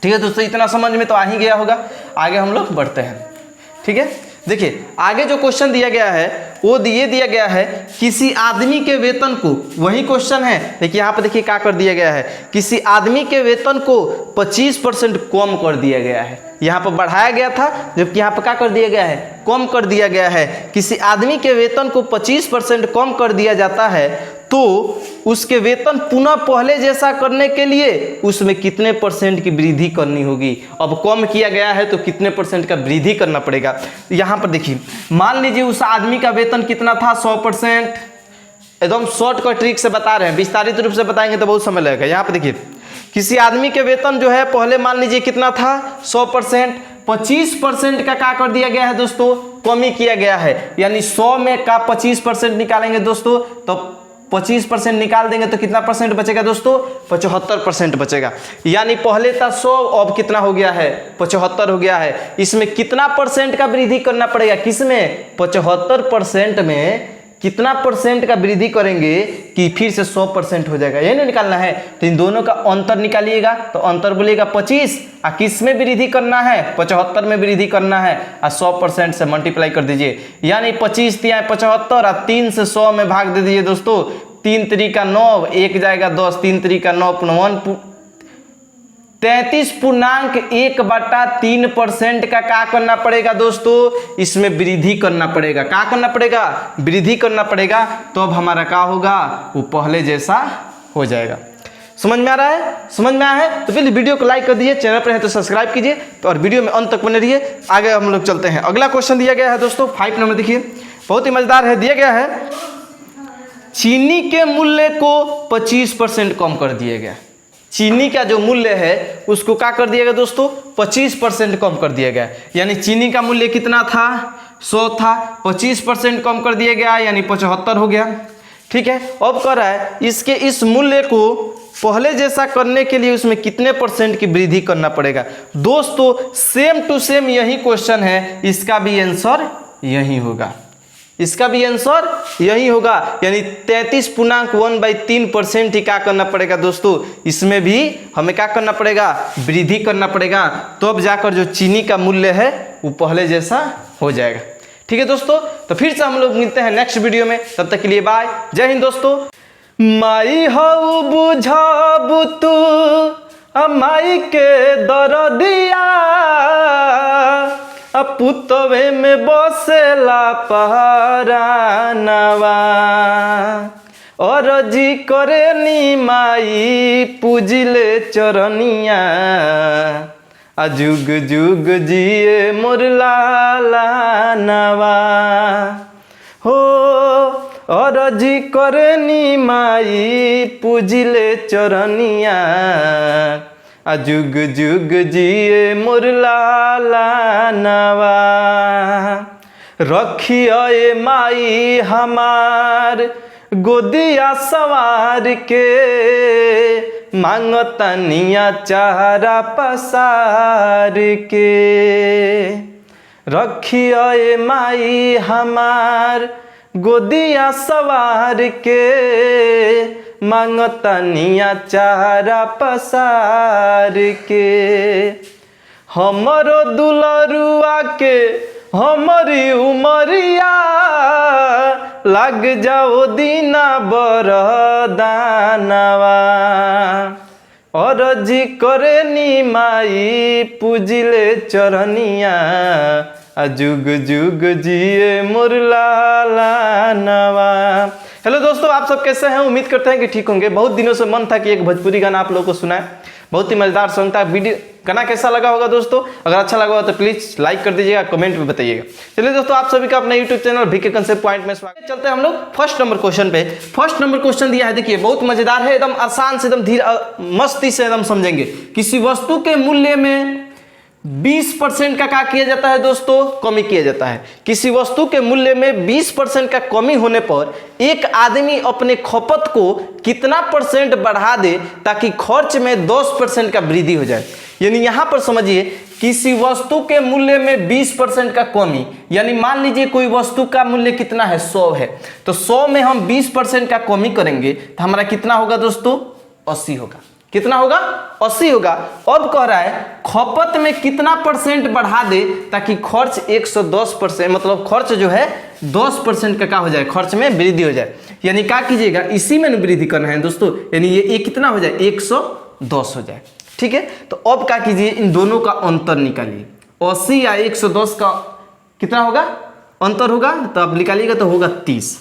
ठीक है दोस्तों, इतना समझ में तो आ ही गया होगा। आगे हम लोग बढ़ते हैं। ठीक है, देखिए आगे जो क्वेश्चन दिया गया है वो दिया गया है किसी आदमी के वेतन को, वही क्वेश्चन है, देखिए यहाँ पर देखिए क्या कर दिया गया है, किसी आदमी के वेतन को 25% कम कर दिया गया है। यहाँ पर बढ़ाया गया था जबकि यहाँ पर क्या कर दिया गया है, कम कर दिया गया है। किसी आदमी के वेतन को 25% कम कर दिया जाता है तो उसके वेतन पुनः पहले जैसा करने के लिए उसमें कितने परसेंट की वृद्धि करनी होगी। अब कम किया गया है तो कितने परसेंट का वृद्धि करना पड़ेगा। यहाँ पर देखिए मान लीजिए उस आदमी का वेतन कितना था 100%, एकदम शॉर्ट कट ट्रिक से बता रहे हैं, विस्तारित रूप से बताएंगे तो बहुत समय लगेगा। यहाँ पर देखिए किसी आदमी के वेतन जो है पहले मान लीजिए कितना था 100%, 25% का क्या कर दिया गया है दोस्तों कमी किया गया है, यानी 100 में का 25% निकालेंगे दोस्तों तो 25% निकाल देंगे तो कितना परसेंट बचेगा दोस्तों 75% बचेगा। यानी पहले था 100, अब कितना हो गया है 75 हो गया है। इसमें कितना परसेंट का वृद्धि करना पड़ेगा, किसमें 75% में कितना परसेंट का वृद्धि करेंगे कि फिर से 100% हो जाएगा, यही ना निकालना है। तो इन दोनों का अंतर निकालिएगा तो अंतर बोलिएगा 25, और किस में वृद्धि करना है 75 में वृद्धि करना है, और 100% से मल्टीप्लाई कर दीजिए, यानी 25 तिया 75 और 3 से 100 में भाग दे दीजिए दोस्तों। 3 3 9, 1 जाएगा 10, 3 3 9 33.1/3% का क्या करना पड़ेगा दोस्तों, इसमें वृद्धि करना पड़ेगा। क्या करना पड़ेगा, वृद्धि करना पड़ेगा, तो अब हमारा क्या होगा वो पहले जैसा हो जाएगा। समझ में आ रहा है, समझ में आया है तो प्लीज वीडियो को लाइक कर दीजिए, चैनल पर है तो सब्सक्राइब कीजिए, तो और वीडियो में अंत तक बने रहिए। आगे हम लोग चलते हैं। अगला क्वेश्चन दिया गया है दोस्तों 5 नंबर, देखिए बहुत ही मजेदार है। दिया गया है चीनी के मूल्य को 25% कम कर दिया गया। चीनी का जो मूल्य है उसको क्या कर दिया गया दोस्तों 25% कम कर दिया गया। यानी चीनी का मूल्य कितना था 100 था, 25% कम कर दिया गया यानी 75 हो गया। ठीक है, अब कह रहा है इसके इस मूल्य को पहले जैसा करने के लिए उसमें कितने परसेंट की वृद्धि करना पड़ेगा। दोस्तों सेम टू सेम यही क्वेश्चन है, इसका भी आंसर यही होगा, इसका भी आंसर यही होगा, यानी 33.1/3% ही क्या करना पड़ेगा दोस्तों, इसमें भी हमें क्या करना पड़ेगा, वृद्धि करना पड़ेगा, तो अब जाकर जो चीनी का मूल्य है वो पहले जैसा हो जाएगा। ठीक है दोस्तों, तो फिर से हम लोग मिलते हैं नेक्स्ट वीडियो में, तब तक के लिए बाय, जय हिंद दोस्तों। माई हऊ बुझाबू तू माई के दरदिया, पुतवे में बसेला पहरानवा, और जी करे नी माई पूजिले चरनिया, जुग जुग जिए मोर लालनवा हो, और जी करे नी माई पूजिले चरनिया, जुग जुग जिए मोर लालनवा। रखिए माई हमार गोदिया सवार के, मांगतनिया चारा पसार के। रखिए माई हमार गोदिया सवार के, मांगतनिया चारा पसार के। हमरो दुलरुआ के हमारी उमरिया, लग जाओ दीना बरदानवा, और जी करे नी माई पूजिले चरनिया, जुग जुग जिए मोर लालनवा। हेलो दोस्तों, आप सब कैसे हैं? उम्मीद करते हैं कि ठीक होंगे। बहुत दिनों से मन था कि एक भोजपुरी गाना आप लोगों को सुनाए, बहुत ही मजेदार सॉन्ग था। वीडियो गाना कैसा लगा होगा दोस्तों? अगर अच्छा लगा हो तो प्लीज लाइक कर दीजिएगा, कमेंट में बताइएगा। चलिए दोस्तों, आप सभी का अपना YouTube channel VK concept point में स्वागत। चलते हैं हम लोग फर्स्ट नंबर क्वेश्चन पे। फर्स्ट नंबर क्वेश्चन दिया है, देखिए बहुत मजेदार है, एकदम आसान से, एकदम धीरे मस्ती से एकदम समझेंगे। किसी वस्तु के मूल्य में 20% का क्या किया जाता है दोस्तों? कमी किया जाता है। किसी वस्तु के मूल्य में 20% का कमी होने पर एक आदमी अपने खपत को कितना परसेंट बढ़ा दे ताकि खर्च में 10% का वृद्धि हो जाए। यानी यहां पर समझिए, किसी वस्तु के मूल्य में 20% का कमी, यानी मान लीजिए कोई वस्तु का मूल्य कितना है, 100 है, तो 100 में हम 20% का कमी करेंगे तो हमारा कितना होगा दोस्तों? 80 होगा। कितना होगा? 80 होगा। अब कह रहा है खपत में कितना परसेंट बढ़ा दे ताकि खर्च 110%, मतलब खर्च जो है 10% का क्या हो जाए, खर्च में वृद्धि हो जाए। यानी क्या कीजिएगा, इसी में वृद्धि करना है दोस्तों, यानी ये कितना हो जाए, 110 हो जाए। ठीक है, तो अब क्या कीजिए, इन दोनों का अंतर निकालिए। 80 या 110 का कितना होगा, अंतर होगा, तो अब निकालिएगा तो होगा 30।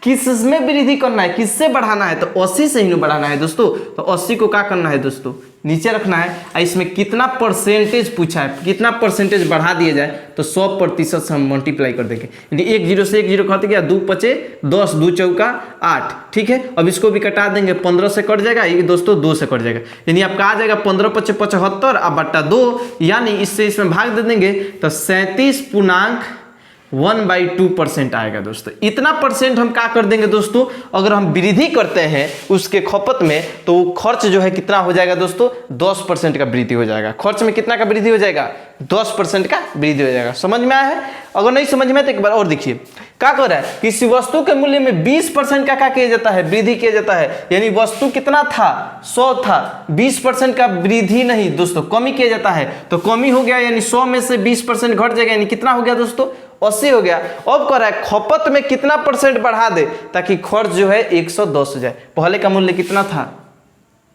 किसमें वृद्धि करना है, किससे बढ़ाना है, तो 80 से ही बढ़ाना है दोस्तों। तो 80 को क्या करना है दोस्तों, नीचे रखना है। इसमें कितना परसेंटेज पूछा है, कितना परसेंटेज बढ़ा दिया जाए, तो 100% से हम मल्टीप्लाई कर देंगे। यानी 1 0 से 1 0 कट गया, 2 5 10, 2 चौका 8। ठीक है, अब इसको भी कटा देंगे, 15 से कट जाएगा, ये दोस्तों 2 से कट जाएगा। यानी आपका आ जाएगा 15 5 75 अब बट्टा 2, यानी इससे इसमें भाग दे देंगे तो 37.1/2% आएगा दोस्तों। इतना परसेंट हम क्या कर देंगे दोस्तों, अगर हम वृद्धि करते हैं उसके खपत में, तो खर्च जो है कितना हो जाएगा दोस्तों, 10% का वृद्धि हो जाएगा। खर्च में कितना का वृद्धि हो जाएगा, 10% का वृद्धि हो जाएगा। समझ में आया है? अगर नहीं समझ में तो एक बार और देखिए, क्या कर रहा है, किसी वस्तु के मूल्य में 20% का क्या किया जाता है, वृद्धि किया जाता है। यानी वस्तु कितना था, 100 था, 20% का वृद्धि नहीं दोस्तों, कमी किया जाता है। तो कमी हो गया, यानी 100 में से 20% घट जाएगा, यानी कितना हो गया दोस्तों, 80 हो गया। अब कह रहा है खपत में कितना परसेंट बढ़ा दे ताकि खर्च जो है 110 हो जाए। पहले का मूल्य कितना था,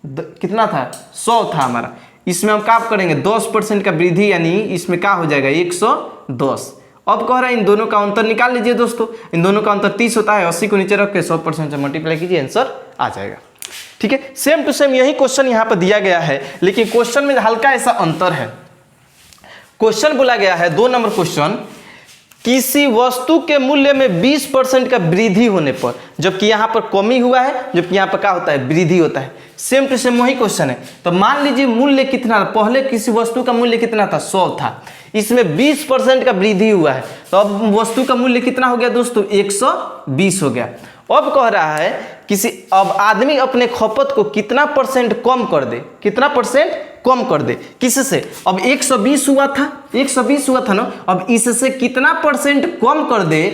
कितना था, 100 था हमारा, इसमें हम क्या करेंगे, 10% का वृद्धि, यानी इसमें क्या हो जाएगा, 110। अब कह रहा है इन दोनों का अंतर निकाल लीजिए दोस्तों। इन दोनों का अंतर 30 होता है, 80 को नीचे रख के 100% से मल्टीप्लाई कीजिए, आंसर आ जाएगा। ठीक है, सेम टू सेम यही क्वेश्चन यहाँ पर दिया गया है, लेकिन क्वेश्चन में हल्का ऐसा अंतर है। क्वेश्चन बोला गया है 2 नंबर क्वेश्चन, किसी वस्तु के मूल्य में 20% का वृद्धि होने पर, जबकि यहाँ पर कमी हुआ है, जबकि यहाँ पर क्या होता है, वृद्धि होता है। सेम टू सेम वही क्वेश्चन है। तो मान लीजिए मूल्य कितना था, पहले किसी वस्तु का मूल्य कितना था 100 था, इसमें 20% का वृद्धि हुआ है, तो अब वस्तु का मूल्य कितना हो गया दोस्तों 120 हो गया। अब कह रहा है अब आदमी अपने खपत को कितना परसेंट कम कर दे, कितना परसेंट कम कर दे, किससे, अब 120 हुआ था, 120 हुआ था ना, अब इससे कितना परसेंट कम कर दे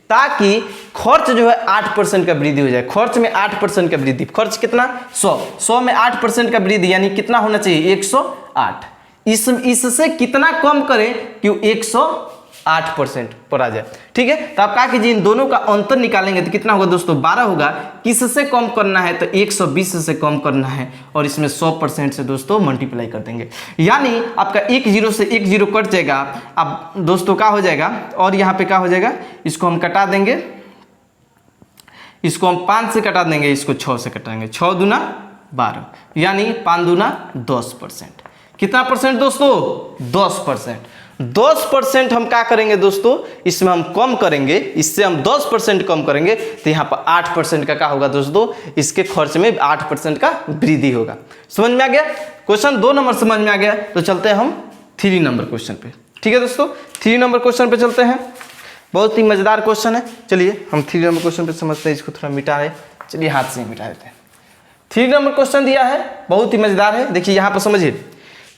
ताकि खर्च जो है 8% का वृद्धि हो जाए। खर्च में 8% का वृद्धि, खर्च कितना 100 में 8% का वृद्धि यानी कितना होना चाहिए 108। इससे कितना कम करें कि 108% पर आ जाए। ठीक है, तो आप क्या कीजिए इन दोनों का अंतर निकालेंगे तो कितना होगा दोस्तों 12 होगा। किससे कम करना है तो 120 से कम करना है और इसमें 100% से दोस्तों मल्टीप्लाई कर देंगे, यानी आपका 1 0 से 1 0 कट जाएगा। अब दोस्तों क्या हो जाएगा और यहाँ पे क्या हो जाएगा, इसको हम कटा देंगे, इसको हम 5 से कटा देंगे, इसको 6 से कटाएंगे, 6 दूना 12 यानी 5 दूना 10%। कितना परसेंट दोस्तों 10%। 10% हम क्या करेंगे दोस्तों, इसमें हम कम करेंगे, इससे हम 10% कम करेंगे तो यहाँ पर 8% का क्या होगा दोस्तों, इसके खर्च में 8% का वृद्धि होगा। समझ में आ गया, क्वेश्चन 2 नंबर समझ में आ गया। तो चलते हैं हम 3 नंबर क्वेश्चन पे। ठीक है दोस्तों, 3 नंबर क्वेश्चन पे चलते हैं, बहुत ही मजेदार क्वेश्चन है। चलिए हम 3 नंबर क्वेश्चन पे समझते हैं, इसको थोड़ा मिटा रहे, चलिए हाथ से मिटा देते हैं। 3 नंबर क्वेश्चन दिया है, बहुत ही मजेदार है। देखिए यहाँ पर समझिए,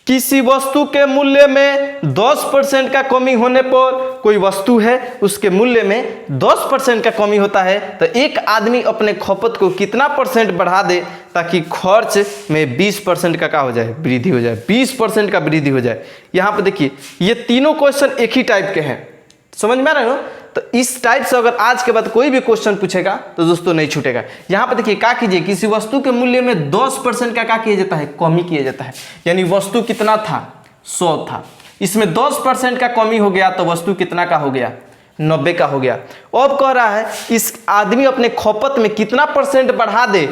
किसी वस्तु के मूल्य में 10% का कमी होने पर, कोई वस्तु है उसके मूल्य में 10% का कमी होता है, तो एक आदमी अपने खपत को कितना परसेंट बढ़ा दे ताकि खर्च में 20% का क्या हो जाए वृद्धि हो जाए, 20% का वृद्धि हो जाए। यहाँ पर देखिए ये तीनों क्वेश्चन एक ही टाइप के हैं, समझ में आ रहा है ना। तो इस टाइप से अगर आज के बाद कोई भी क्वेश्चन पूछेगा तो दोस्तों नहीं छूटेगा। यहाँ पर देखिए क्या कीजिए, किसी वस्तु के मूल्य में 10% का क्या किया जाता है, कमी किया जाता है, यानी वस्तु कितना था 100 था, इसमें 10% का कमी हो गया तो वस्तु कितना का हो गया 90 का हो गया। अब कह रहा है इस आदमी अपने खपत में कितना परसेंट बढ़ा दे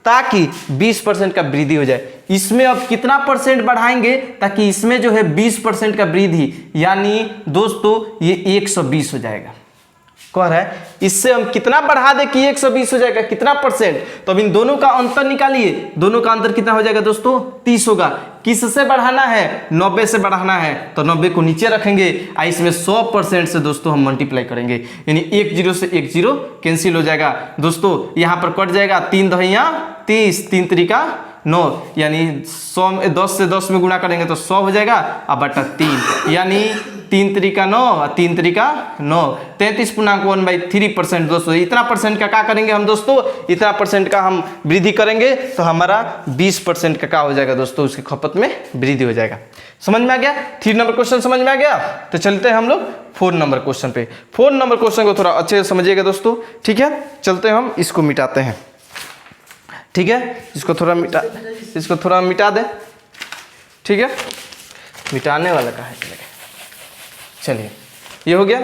ताकि 20% का वृद्धि हो जाए। इसमें अब कितना परसेंट बढ़ाएंगे ताकि इसमें जो है 20% का वृद्धि, यानी दोस्तों ये 120 हो जाएगा। कह रहा है इससे हम कितना बढ़ा दे कि 120 हो जाएगा, कितना परसेंट, तो अब इन दोनों का अंतर निकालिए, दोनों का अंतर कितना हो जाएगा दोस्तों 30 होगा। किससे बढ़ाना है 90 से बढ़ाना है, तो 90 को नीचे रखेंगे, इसमें 100% से दोस्तों हम मल्टीप्लाई करेंगे, यानी 1 0 से 1 0 कैंसिल हो जाएगा दोस्तों, यहाँ पर कट जाएगा 3 दहिया 30, 3 त्रिका 9, यानी 100 10 से 10 में गुणा करेंगे तो 100 हो जाएगा, अब बटा 3 यानी 3 त्रिका 9 और 3 त्रिका 9, 33.1/3% दोस्तों। इतना परसेंट का क्या करेंगे हम दोस्तों, इतना परसेंट का हम वृद्धि करेंगे तो हमारा 20% का क्या हो जाएगा दोस्तों, उसकी खपत में वृद्धि हो जाएगा। समझ में आ गया, 3 नंबर क्वेश्चन समझ में आ गया। तो चलते हैं हम लोग 4 नंबर क्वेश्चन पे। 4 नंबर क्वेश्चन को थोड़ा अच्छे से समझिएगा दोस्तों। ठीक है, चलते हैं हम इसको मिटाते हैं। ठीक है, इसको थोड़ा मिटा दें। ठीक है, मिटाने वाला कहाँ है, चलिए ये हो गया।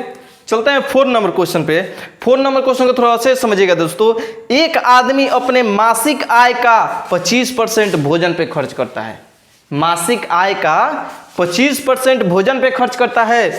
चलते हैं 4 नंबर क्वेश्चन पे। 4 नंबर क्वेश्चन को थोड़ा अच्छे समझिएगा दोस्तों। एक आदमी अपने मासिक आय का 25% भोजन पे खर्च करता है, मासिक आय का 25% भोजन पे खर्च करता है,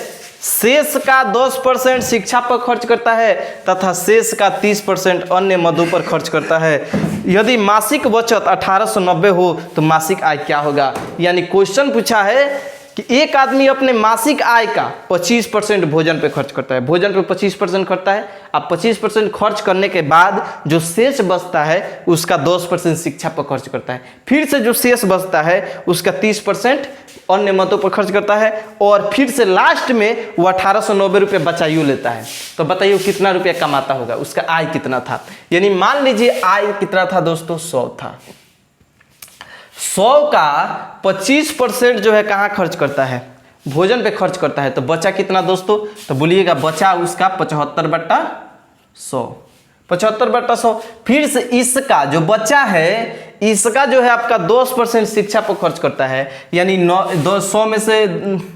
शेष का 10% शिक्षा पर खर्च करता है तथा शेष का 30% अन्य मदों पर खर्च करता है। यदि मासिक बचत 1890 हो तो मासिक आय क्या होगा। यानी क्वेश्चन पूछा है कि एक आदमी अपने मासिक आय का 25% भोजन पे खर्च करता है, भोजन पे 25% करता है, अब 25% खर्च करने के बाद जो शेष बचता है उसका 10% शिक्षा पर खर्च करता है, फिर से जो शेष बचता है उसका 30% अन्य मतों पर खर्च करता है, और फिर से लास्ट में वो 1890 रुपये बचाइयो लेता है। तो बताइए कितना रुपया कमाता होगा, उसका आय कितना था। यानी मान लीजिए आय कितना था दोस्तों 100 था, 100 का 25% जो है कहाँ खर्च करता है, भोजन पे खर्च करता है, तो बचा कितना दोस्तों, तो बोलिएगा बचा उसका 75/100, 75/100। फिर से इसका जो बचा है इसका जो है आपका 10% शिक्षा पर खर्च करता है, यानी 100 में से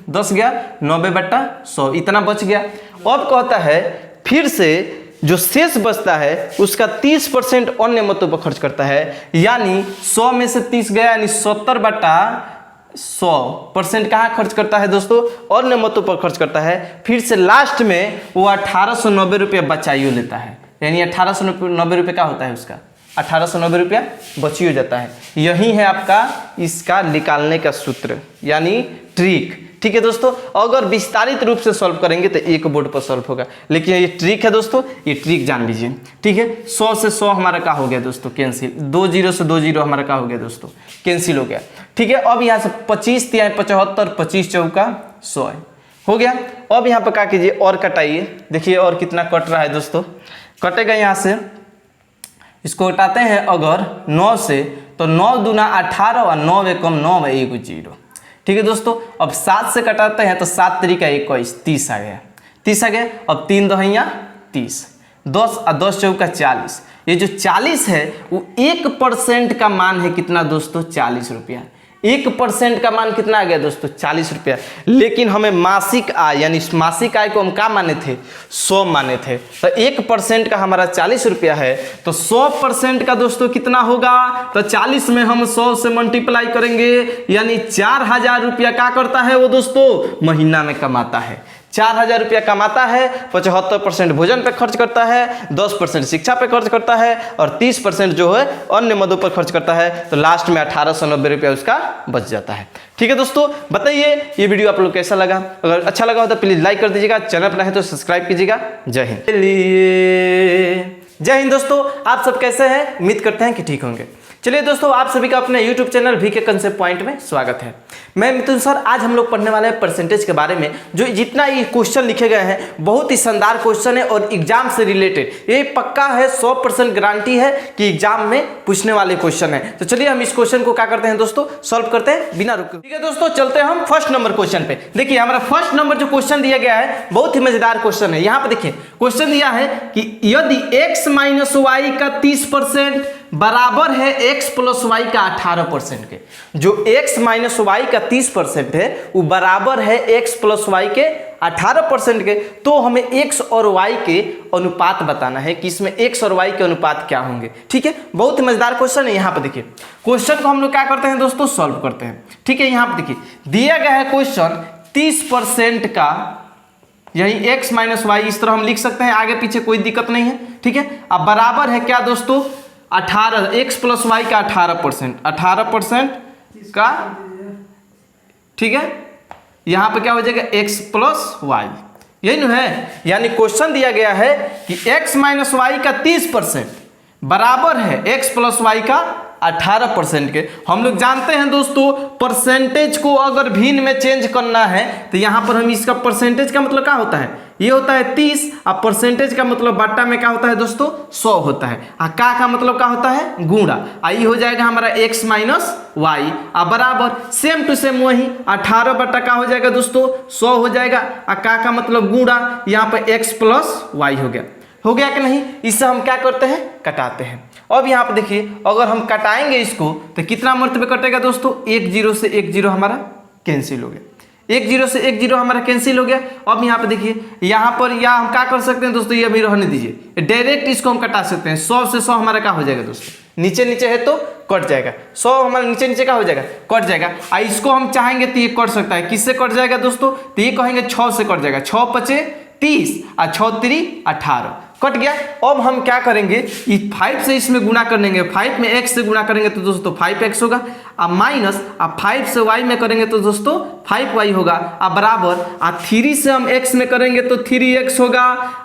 10 गया 90/100, इतना बच गया। अब कहता है फिर से जो शेष बचता है उसका 30% अन्य मतों पर खर्च करता है, यानी 100 में से 30 गया यानी 70/100% कहाँ खर्च करता है दोस्तों, अन्य मतों पर खर्च करता है। फिर से लास्ट में वो 1890 रुपये बचाइयो लेता है, यानी 1890 रुपये का होता है उसका 1890 रुपया बची हो जाता है। यही है आपका इसका निकालने का सूत्र यानी ट्रिक। ठीक है दोस्तों, अगर विस्तारित रूप से सॉल्व करेंगे तो एक बोर्ड पर सॉल्व होगा, लेकिन ये ट्रिक है दोस्तों, ये ट्रिक जान लीजिए। ठीक है, 100 से 100 हमारा क्या हो गया दोस्तों, कैंसिल। 2 0 से 2 0 हमारा क्या हो गया दोस्तों, कैंसिल हो गया। ठीक है, अब यहाँ से 25 तिहाई 75, 25 चौका 100 हो गया। अब यहाँ पर क्या कीजिए, और कटाइए, देखिए और कितना कट रहा है दोस्तों, कटेगा यहाँ से, इसको हटाते हैं अगर 9 से, तो 9 दूना 18 और 9 एकम 9 1 0। ठीक है दोस्तों, अब 7 से कटाते हैं तो 7 तरीका 21, 30 आ गया, 30 आ गया। अब 3 दहिया 30, 10 और 10 चौका 40। ये जो 40 है वो 1% का मान है कितना दोस्तों, 40 रुपया। 1% का मान कितना आ गया दोस्तों, 40 रुपया। लेकिन हमें मासिक आय यानी मासिक आय को हम क्या माने थे, 100 माने थे। तो 1% का हमारा 40 रुपया है, तो 100% का दोस्तों कितना होगा, तो 40 में हम 100 से मल्टीप्लाई करेंगे, यानी 4000 रुपया क्या करता है वो दोस्तों, महीना में कमाता है। 4000 रुपया कमाता है, 75% भोजन पे खर्च करता है, 10% शिक्षा पे खर्च करता है और 30% जो है अन्य मदों पर खर्च करता है। तो लास्ट में 1890 रुपया उसका बच जाता है। ठीक है दोस्तों, बताइए ये वीडियो आप लोग कैसा लगा। अगर अच्छा लगा हो तो प्लीज लाइक कर दीजिएगा, चैनल पर है तो सब्सक्राइब कीजिएगा। जय हिंद। जय हिंद दोस्तों, आप सब कैसे हैं, उम्मीद करते हैं कि ठीक होंगे। चलिए दोस्तों, आप सभी का अपने YouTube channel VK concept point में स्वागत है। मैं मिथुन सर, आज हम लोग पढ़ने वाले हैं परसेंटेज के बारे में। जो जितना ये क्वेश्चन लिखे गए हैं बहुत ही शानदार क्वेश्चन है और एग्जाम से रिलेटेड ये पक्का है, 100% गारंटी है कि एग्जाम में पूछने वाले क्वेश्चन है। तो चलिए हम इस क्वेश्चन को क्या करते हैं दोस्तों, सॉल्व करते हैं बिना रुके। ठीक है दोस्तों, चलते हैं हम फर्स्ट नंबर क्वेश्चन पे। देखिए हमारा फर्स्ट नंबर जो क्वेश्चन दिया गया है बहुत ही मजेदार क्वेश्चन है। यहाँ पे देखिए क्वेश्चन दिया है कि यदि x माइनस वाई का 30% बराबर है x प्लस वाई का 18% के, जो x माइनस वाई का 30% है वो बराबर है x प्लस वाई के 18% के, तो हमें x और y के अनुपात बताना है कि इसमें x और y के अनुपात क्या होंगे। ठीक है, बहुत ही मजेदार क्वेश्चन है। यहाँ पे देखिए क्वेश्चन को हम लोग क्या करते हैं दोस्तों, सॉल्व करते हैं। ठीक है, यहाँ पे देखिए दिया गया है क्वेश्चन 30% का, यही x माइनस वाई इस तरह हम लिख सकते हैं, आगे पीछे कोई दिक्कत नहीं है। ठीक है, अब बराबर है क्या दोस्तों, 18 x प्लस वाई का 18% का। ठीक है, यहां पे क्या हो जाएगा, x प्लस वाई, यही ना है। यानी क्वेश्चन दिया गया है कि x माइनस वाई का 30% बराबर है x प्लस वाई का 18% के। हम लोग जानते हैं दोस्तों, परसेंटेज को अगर भिन्न में चेंज करना है तो यहाँ पर हम इसका परसेंटेज का मतलब क्या होता है, ये होता है 30, और परसेंटेज का मतलब बाटा में क्या होता है दोस्तों, 100 होता है। का मतलब क्या होता है, गुणा। आई हो जाएगा हमारा x माइनस वाई, बराबर सेम टू सेम वही 18 बटा का हो जाएगा दोस्तों 100 हो जाएगा, का मतलब गुणा, यहाँ पे x प्लस वाई हो गया कि नहीं। इससे हम क्या करते हैं, कटाते हैं। अब यहाँ पे देखिए अगर हम कटाएंगे इसको तो कितना मर्तबे कटेगा दोस्तों, 1 0 से 1 0 हमारा कैंसिल हो गया, 1 0 से 1 0 हमारा कैंसिल हो गया। अब यहाँ पे देखिए यहाँ पर या हम क्या कर सकते हैं दोस्तों, ये अभी रहने दीजिए, डायरेक्ट इसको हम कटा सकते हैं। 100 से 100 हमारा क्या हो जाएगा दोस्तों, नीचे नीचे है तो कट जाएगा, 100 हमारा नीचे नीचे क्या हो जाएगा, कट जाएगा। इसको हम चाहेंगे तो ये कट सकता है, किससे कट जाएगा दोस्तों, तो ये कहेंगे 6 से कट जाएगा, 6 5 30 और 6 3 18 कट गया। अब हम क्या करेंगे, इस 5 से इसमें गुणा कर देंगे, 5 में x से गुणा करेंगे तो दोस्तों 5x होगा, अब माइनस 5 से y में करेंगे तो दोस्तों 5y होगा, अब बराबर 3 से हम x में करेंगे तो 3x होगा,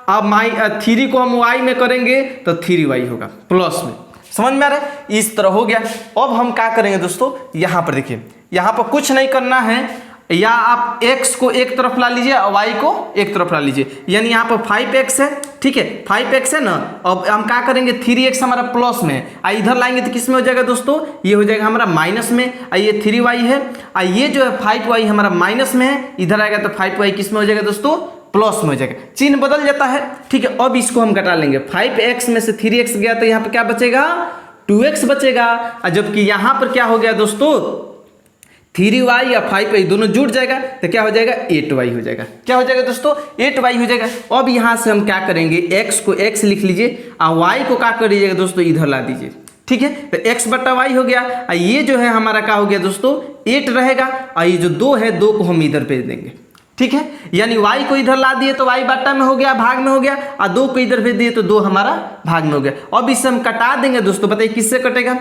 अब 3 को हम y में करेंगे तो 3y होगा प्लस में। समझ में आ रहा है, इस तरह हो गया। अब हम क्या करेंगे दोस्तों, यहाँ पर देखिए यहाँ पर कुछ नहीं करना है, या आप x को एक तरफ ला लीजिए और y को एक तरफ ला लीजिए, यानी यहाँ पर 5x है। ठीक है, 5x है ना, अब हम क्या करेंगे 3x हमारा प्लस में, इधर लाएंगे तो किस में हो जाएगा दोस्तों, ये हो जाएगा हमारा माइनस में, ये 3y है, ये जो है 5y हमारा माइनस में है, इधर आएगा तो 5y किस में हो जाएगा दोस्तों, प्लस में हो जाएगा, चिन्ह बदल जाता है। ठीक है, अब इसको हम घटा लेंगे, 5x में से 3x गया तो यहाँ पर क्या बचेगा, 2x बचेगा, और जबकि यहाँ पर क्या हो गया दोस्तों, 3y या 5y दोनों जुड़ जाएगा तो क्या हो जाएगा, 8y हो जाएगा। क्या हो जाएगा दोस्तों, 8y हो जाएगा। अब यहाँ से हम क्या करेंगे, x को x लिख लीजिए और y को क्या कर लीजिएगा दोस्तों, इधर ला दीजिए। ठीक है, तो x बटा y हो गया, और ये जो है हमारा क्या हो गया दोस्तों, 8 रहेगा, और ये जो 2 है 2 को हम इधर भेज देंगे। ठीक है, यानी y को इधर ला दिए तो y बट्टा में हो गया, भाग में हो गया, और 2 को इधर भेज दिए तो 2 हमारा भाग में हो गया। अब इसे हम कटा देंगे दोस्तों, बताइए किससे कटेगा,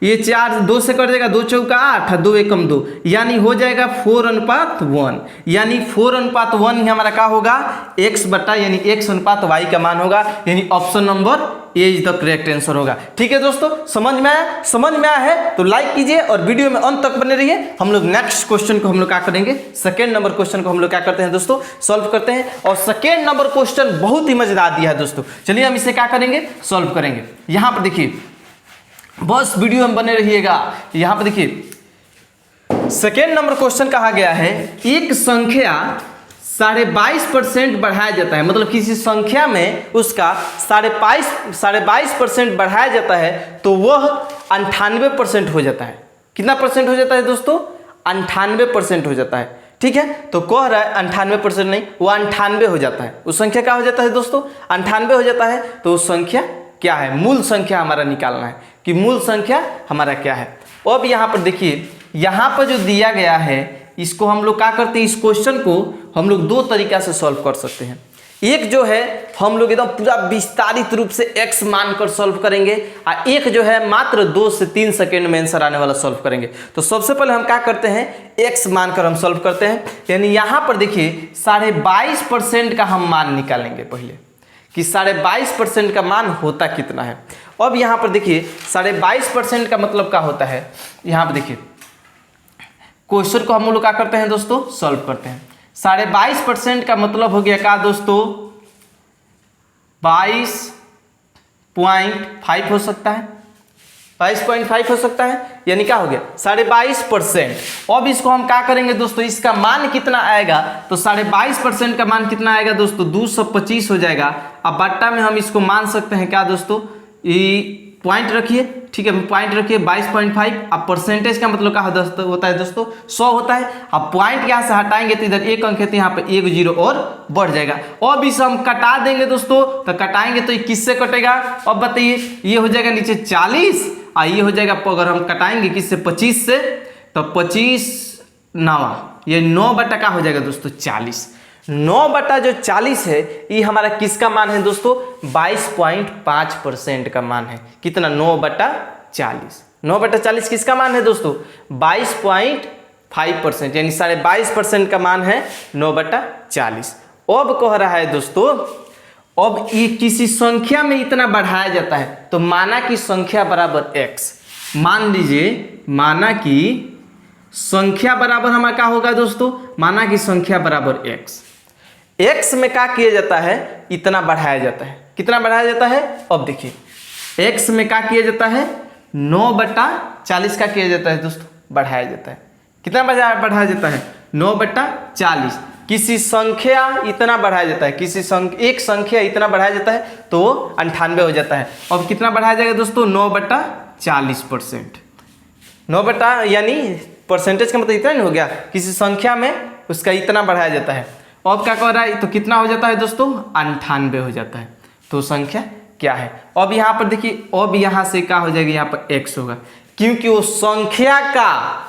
ये 4 2 से कट जाएगा, 2 चौका 8 2 एकम 2, यानी हो जाएगा 4:1, यानी 4:1 ही हमारा क्या होगा, x बट्टा यानी x अनुपात y का मान होगा, यानी option number A is the correct answer होगा। ठीक है दोस्तों, समझ में आया? समझ में आया है तो लाइक कीजिए और वीडियो में अंत तक बने रहिए। हम लोग नेक्स्ट क्वेश्चन को हम लोग क्या करेंगे, सेकेंड नंबर क्वेश्चन को हम लोग क्या करते हैं दोस्तों, सॉल्व करते हैं। और सेकेंड नंबर क्वेश्चन बहुत ही मजेदार दिया है दोस्तों, चलिए हम इसे क्या करेंगे, सॉल्व करेंगे। यहाँ पर देखिए, बस वीडियो में बने रहिएगा। यहाँ पर देखिए, सेकेंड नंबर क्वेश्चन कहा गया है, एक संख्या 22.5% बढ़ाया जाता है, मतलब किसी संख्या में उसका 22.5% बढ़ाया जाता है तो वह 98% हो जाता है। कितना परसेंट हो जाता है दोस्तों, 98% हो जाता है। ठीक है, तो कह रहा है 98% नहीं, वो 98 हो जाता है। उस संख्या क्या हो जाता है दोस्तों, 98 हो जाता है। तो उस संख्या क्या है, मूल संख्या हमारा निकालना है कि मूल संख्या हमारा क्या है। अब यहाँ पर देखिए, यहाँ पर जो दिया गया है इसको हम लोग क्या करते हैं, इस क्वेश्चन को हम लोग 2 तरीका से सॉल्व कर सकते हैं। एक जो है हम लोग एकदम पूरा विस्तारित रूप से x मानकर सॉल्व करेंगे, और एक जो है मात्र 2 से 3 सेकेंड में आंसर आने वाला सॉल्व करेंगे। तो सबसे पहले हम क्या करते हैं, x मानकर हम सॉल्व करते हैं। यानी यहाँ पर देखिए 22.5% का हम मान निकालेंगे पहले, कि 22.5% का मान होता कितना है। अब यहाँ पर देखिए 22.5% का मतलब क्या होता है, यहाँ पर देखिए क्वेश्चन को हम लोग क्या करते हैं दोस्तों, सॉल्व करते हैं। 22.5% का मतलब हो गया क्या दोस्तों, 22.5 हो सकता है, 22.5 हो सकता है, यानी क्या हो गया 22.5%। अब इसको हम क्या करेंगे दोस्तों, इसका मान कितना आएगा, तो 22.5% का मान कितना आएगा दोस्तों, 225 हो जाएगा। अब बट्टा में हम इसको मान सकते हैं क्या दोस्तों, ये पॉइंट रखिए, ठीक है, पॉइंट रखिए 22.5। अब परसेंटेज का मतलब क्या होता है दोस्तों, 100 होता है। अब पॉइंट यहाँ से हटाएंगे तो इधर 1 अंक है, तो यहाँ पे 1 0 और बढ़ जाएगा। अब इसे हम कटा देंगे दोस्तों, तो कटाएंगे तो ये किससे कटेगा, अब बताइए, ये हो जाएगा नीचे 40, और ये हो जाएगा, अगर हम कटाएंगे किससे, 25 से, तो 25 9, ये 9 बटा का हो जाएगा दोस्तों 40। 9 बटा जो 40 है ये हमारा किसका मान है दोस्तों, 22.5% का मान है। कितना, 9 बटा 40। 9 बटा 40 किसका मान है दोस्तों, 22.5%, यानी 22.5% का मान है 9 बटा 40। अब कह रहा है दोस्तों, अब ये किसी संख्या में इतना बढ़ाया जाता है, तो माना कि संख्या बराबर x, मान लीजिए माना कि संख्या बराबर हमारा क्या होगा दोस्तों, माना कि संख्या बराबर x में क्या किया जाता है, इतना बढ़ाया जाता है। कितना बढ़ाया जाता है, अब देखिए x में क्या किया जाता है, 9 बटा 40 का किया जाता है दोस्तों, बढ़ाया जाता है। कितना बढ़ाया जाता है, 9 बटा 40। किसी संख्या इतना बढ़ाया जाता है, एक संख्या इतना बढ़ाया जाता है तो 98 हो जाता है। अब कितना बढ़ाया जाएगा दोस्तों, 9 बटा 40%। 9 बटा यानी परसेंटेज का मतलब इतना नहीं हो गया, किसी संख्या में उसका इतना बढ़ाया जाता है। अब क्या कह रहा है, तो कितना हो जाता है दोस्तों, 98 हो जाता है। तो संख्या क्या है, अब यहाँ पर देखिए, अब यहाँ से क्या हो जाएगा, यहाँ पर x होगा, क्योंकि वो संख्या का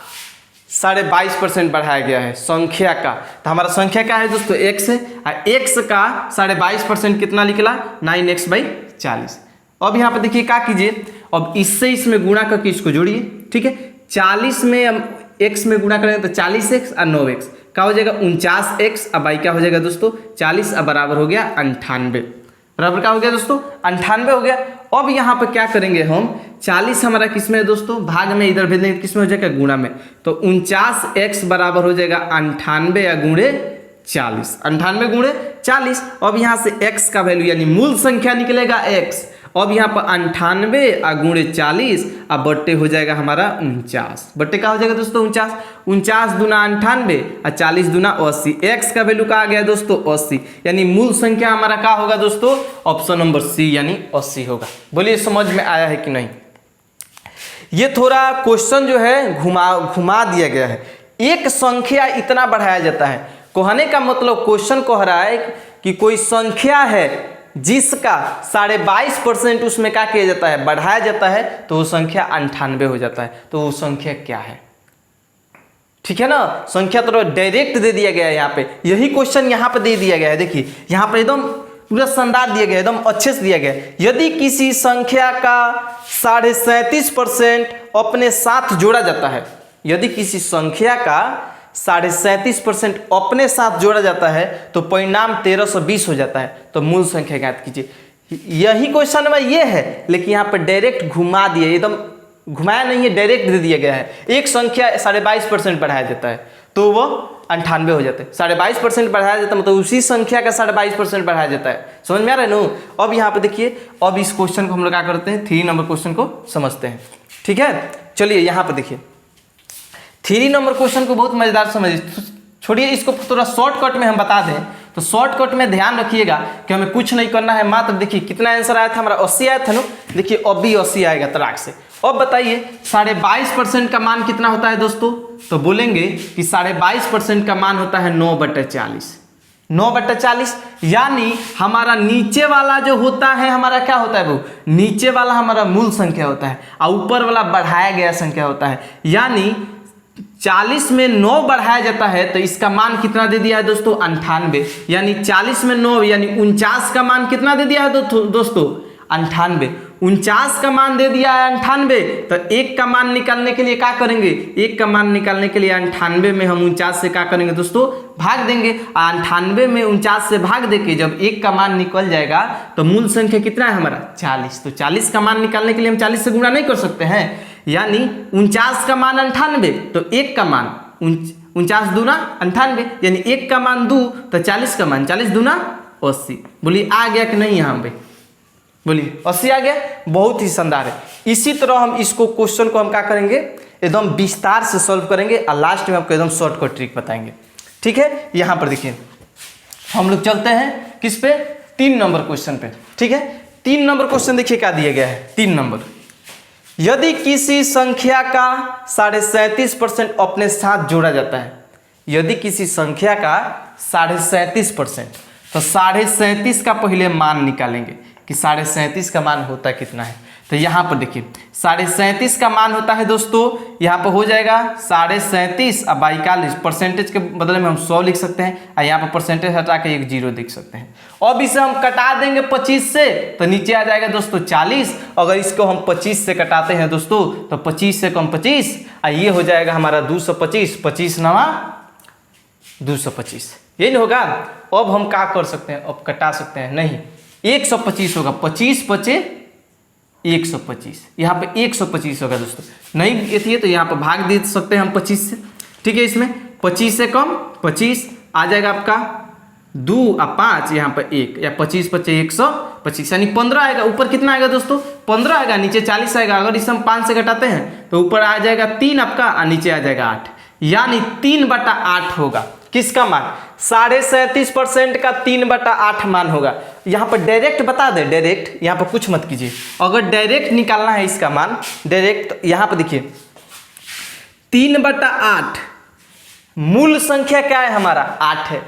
22.5% बढ़ाया गया है, संख्या का। तो हमारा संख्या क्या है दोस्तों, x है, और x का 22.5% कितना निकला, 9x/40। अब यहाँ पर देखिए क्या कीजिए, अब इससे इसमें गुणा करके इसको जोड़िए, ठीक है। 40 में हम x में गुणा करेंगे तो 40x और 9x क्या हो जाएगा, 49x। अब y क्या हो जाएगा दोस्तों, 40 अब बराबर हो गया 98। बराबर क्या हो गया दोस्तों, 98 हो गया। अब यहाँ पर क्या करेंगे हम, 40 हमारा किस में है दोस्तों, भाग में, इधर भेज देंगे किस में हो जाएगा, गुणा में। तो 49x बराबर हो जाएगा 98 या गुणे 40, 98 गुणे 40। अब यहाँ से x का वैल्यू यानी मूल संख्या निकलेगा x। अब यहाँ पर 98 और गुणे 40 अब बट्टे हो जाएगा हमारा 49। बट्टे का हो जाएगा दोस्तों 49। 49 दूना 98 और 40 दूना 80। x का वैल्यू का आ गया दोस्तों 80, यानी मूल संख्या हमारा क्या होगा दोस्तों, ऑप्शन नंबर सी यानी 80 होगा। बोलिए समझ में आया है कि नहीं। ये थोड़ा क्वेश्चन जो है घुमा दिया गया है। एक संख्या इतना बढ़ाया जाता है, कहने का मतलब क्वेश्चन कह रहा है कि कोई संख्या है जिसका 22.5% उसमें क्या किया जाता है, बढ़ाया जाता है, तो वो संख्या 98 हो जाता है। तो वो संख्या क्या है, ठीक है ना। संख्या तो डायरेक्ट दे दिया गया है यहाँ पे, यही क्वेश्चन यहाँ पे दे दिया गया है। देखिए यहाँ पे एकदम पूरा शानदार दिया गया, एकदम अच्छे से दिया गया है। यदि किसी संख्या का 37.5% अपने साथ जोड़ा जाता है, यदि किसी संख्या का 37.5% अपने साथ जोड़ा जाता है तो परिणाम 1320 हो जाता है। तो मूल संख्या ज्ञात कीजिए। यही क्वेश्चन में ये है, लेकिन यहाँ पर डायरेक्ट घुमा दिए, एकदम घुमाया नहीं है, डायरेक्ट दे दिया गया है। एक संख्या 22.5% बढ़ाया जाता है तो वो 98 हो जाते हैं। 22.5% बढ़ाया जाता है मतलब उसी संख्या का 22.5% बढ़ाया जाता है। समझ में आ रहा है ना। अब यहाँ पे देखिए, अब इस क्वेश्चन को हम लोग क्या करते हैं, 3 नंबर क्वेश्चन को समझते हैं। ठीक है, चलिए यहाँ पे देखिए 3 नंबर क्वेश्चन को बहुत मजेदार समझिए। छोड़िए इसको थोड़ा शॉर्टकट में हम बता दें तो शॉर्टकट में ध्यान रखिएगा कि हमें कुछ नहीं करना है, मात्र देखिए कितना आंसर आया था हमारा, 80 आया था ना। देखिए अब भी 80 आएगा तराक से। अब बताइए 22.5% का मान कितना होता है दोस्तों, तो बोलेंगे कि 22.5% का मान होता है 9/40। 9/40 यानी हमारा नीचे वाला जो होता है हमारा क्या होता है, वो नीचे वाला हमारा मूल संख्या होता है और ऊपर वाला बढ़ाया गया संख्या होता है। यानी 40 में 9 बढ़ाया जाता है तो इसका मान कितना दे दिया है दोस्तों, 98। यानी 40 में 9 यानी 49 का मान कितना दे दिया है दोस्तों, 98। 49 का मान दे दिया है 98। तो 1 का मान निकालने के लिए क्या करेंगे, 1 का मान निकालने के लिए 98 में हम 49 से क्या करेंगे दोस्तों, भाग देंगे। 98 में 49 से भाग देके जब 1 का मान निकल जाएगा तो मूल संख्या कितना है हमारा, 40। तो 40 का मान निकालने के लिए हम 40 से गुणा नहीं कर सकते हैं। यानी 49 का मान 98 तो 1 का मान 49 दूना 98, यानी 1 का मान 2 तो 40 का मान 40 दूना 80। बोलिए आ गया कि नहीं यहाँ पे, बोलिए 80 आ गया। बहुत ही शानदार है। इसी तरह हम इसको क्वेश्चन को हम क्या करेंगे, एकदम विस्तार से सॉल्व करेंगे और लास्ट में आपको एकदम शॉर्टकट ट्रिक बताएंगे। ठीक है, यहाँ पर देखिए हम लोग चलते हैं किस पे, 3 नंबर क्वेश्चन पे। ठीक है, 3 नंबर क्वेश्चन देखिए क्या दिया गया है। 3 नंबर, यदि किसी संख्या का 37.5% अपने साथ जोड़ा जाता है, यदि किसी संख्या का 37.5%, तो 37.5 का पहले मान निकालेंगे कि 37.5 का मान होता कितना है। तो यहाँ पर देखिए 37.5 का मान होता है दोस्तों, यहाँ पर हो जाएगा 37.5 और 42। परसेंटेज के बदले में हम 100 लिख सकते हैं और यहाँ पर परसेंटेज हटा के एक 0 लिख सकते हैं। अब इसे हम कटा देंगे 25 से तो नीचे आ जाएगा दोस्तों 40। अगर इसको हम 25 से कटाते हैं दोस्तों तो 25 से कम 25 और ये हो जाएगा हमारा 225। 25 नवा 225, ये नहीं होगा। अब हम क्या कर सकते हैं, अब कटा सकते हैं नहीं, 125 होगा। 25 × 125, यहाँ पे 125 होगा दोस्तों। नहीं ये थी तो यहाँ पे भाग दे सकते हैं हम 25 से। ठीक है, इसमें 25 से कम 25 आ जाएगा आपका 2 और 5 यहाँ पर 1, या 25 × 5 125 यानी 15 आएगा। ऊपर कितना आएगा दोस्तों, 15 आएगा, नीचे 40 आएगा। अगर इसे हम 5 से घटाते हैं तो ऊपर आ जाएगा 3 आपका और नीचे आ जाएगा 8, यानी 3/8 होगा। किसका मान, 37.5% का 3/8 मान होगा। यहाँ पर डायरेक्ट बता दे, डायरेक्ट यहाँ पर कुछ मत कीजिए। अगर डायरेक्ट निकालना है इसका मान डायरेक्ट, यहाँ पर देखिए 3/8 मूल संख्या क्या है हमारा, 8 है।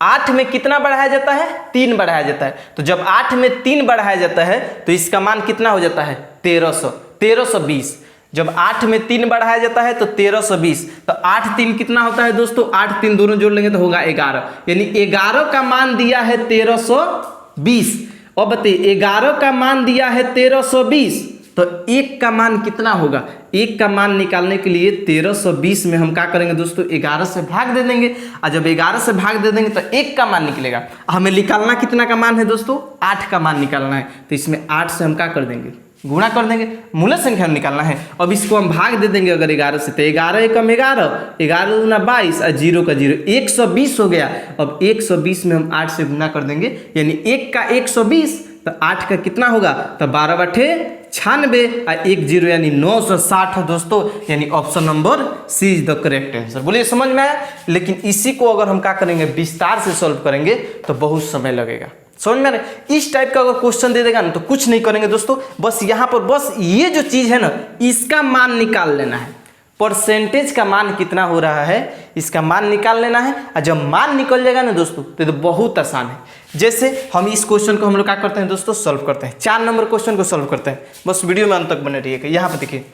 8 में कितना बढ़ाया जाता है, 3 बढ़ाया जाता है। तो जब 8 में 3 बढ़ाया जाता है तो इसका मान कितना हो जाता है, 1320। जब 8 में 3 बढ़ाया जाता है तो 1320। तो 8 3 कितना होता है दोस्तों, 8 3 दोनों जोड़ लेंगे तो होगा 11, यानी 11 का मान दिया है 1320। अब बताइए 11 का मान दिया है 1320 तो 1 का मान कितना होगा। 1 का मान निकालने के लिए 1320 में हम क्या करेंगे दोस्तों, 11 से भाग दे देंगे। और जब 11 से भाग दे देंगे तो 1 का मान निकलेगा। हमें निकालना कितना का मान है दोस्तों, 8 का मान निकालना है। तो इसमें 8 से हम क्या कर देंगे, गुणा कर देंगे, मूल संख्या निकालना है। अब इसको हम भाग दे देंगे अगर 11 से, तो 11 एकम 11, 11 दूना 22 और 0 का 0, 120 हो गया। अब 120 में हम 8 से गुणा कर देंगे, यानी 1 का 120 तो 8 का कितना होगा, तो 12 बटे 96 और 1 0 यानी 960 है दोस्तों। यानी option number C is the correct answer. बोलिए समझ में आया। लेकिन इसी को अगर हम क्या करेंगे, विस्तार से सॉल्व करेंगे तो बहुत समय लगेगा। समझ में आ रहा है। इस टाइप का अगर क्वेश्चन दे देगा ना तो कुछ नहीं करेंगे दोस्तों, बस यहाँ पर बस ये जो चीज है ना इसका मान निकाल लेना है। परसेंटेज का मान कितना हो रहा है इसका मान निकाल लेना है। और जब मान निकल जाएगा ना दोस्तों तो बहुत आसान है। जैसे हम इस क्वेश्चन को हम लोग क्या करते हैं दोस्तों, सॉल्व करते हैं। 4 नंबर क्वेश्चन को सॉल्व करते हैं। बस वीडियो में अंत तक बने रहिएगा। यहाँ पे देखिए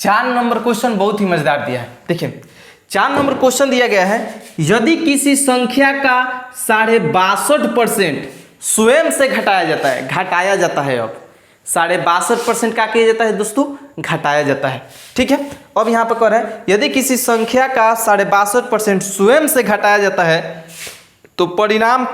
4 नंबर क्वेश्चन बहुत ही मजेदार दिया है। देखिए 4 नंबर क्वेश्चन दिया गया है, यदि किसी संख्या का 62% स्वयं से घटाया जाता है अब 62% का किया जाता है दोस्तों, घटाया जाता है। ठीक है, अब यहाँ पर कह रहा है यदि किसी संख्या का 62% स्वयं से घटाया जाता है तो परिणाम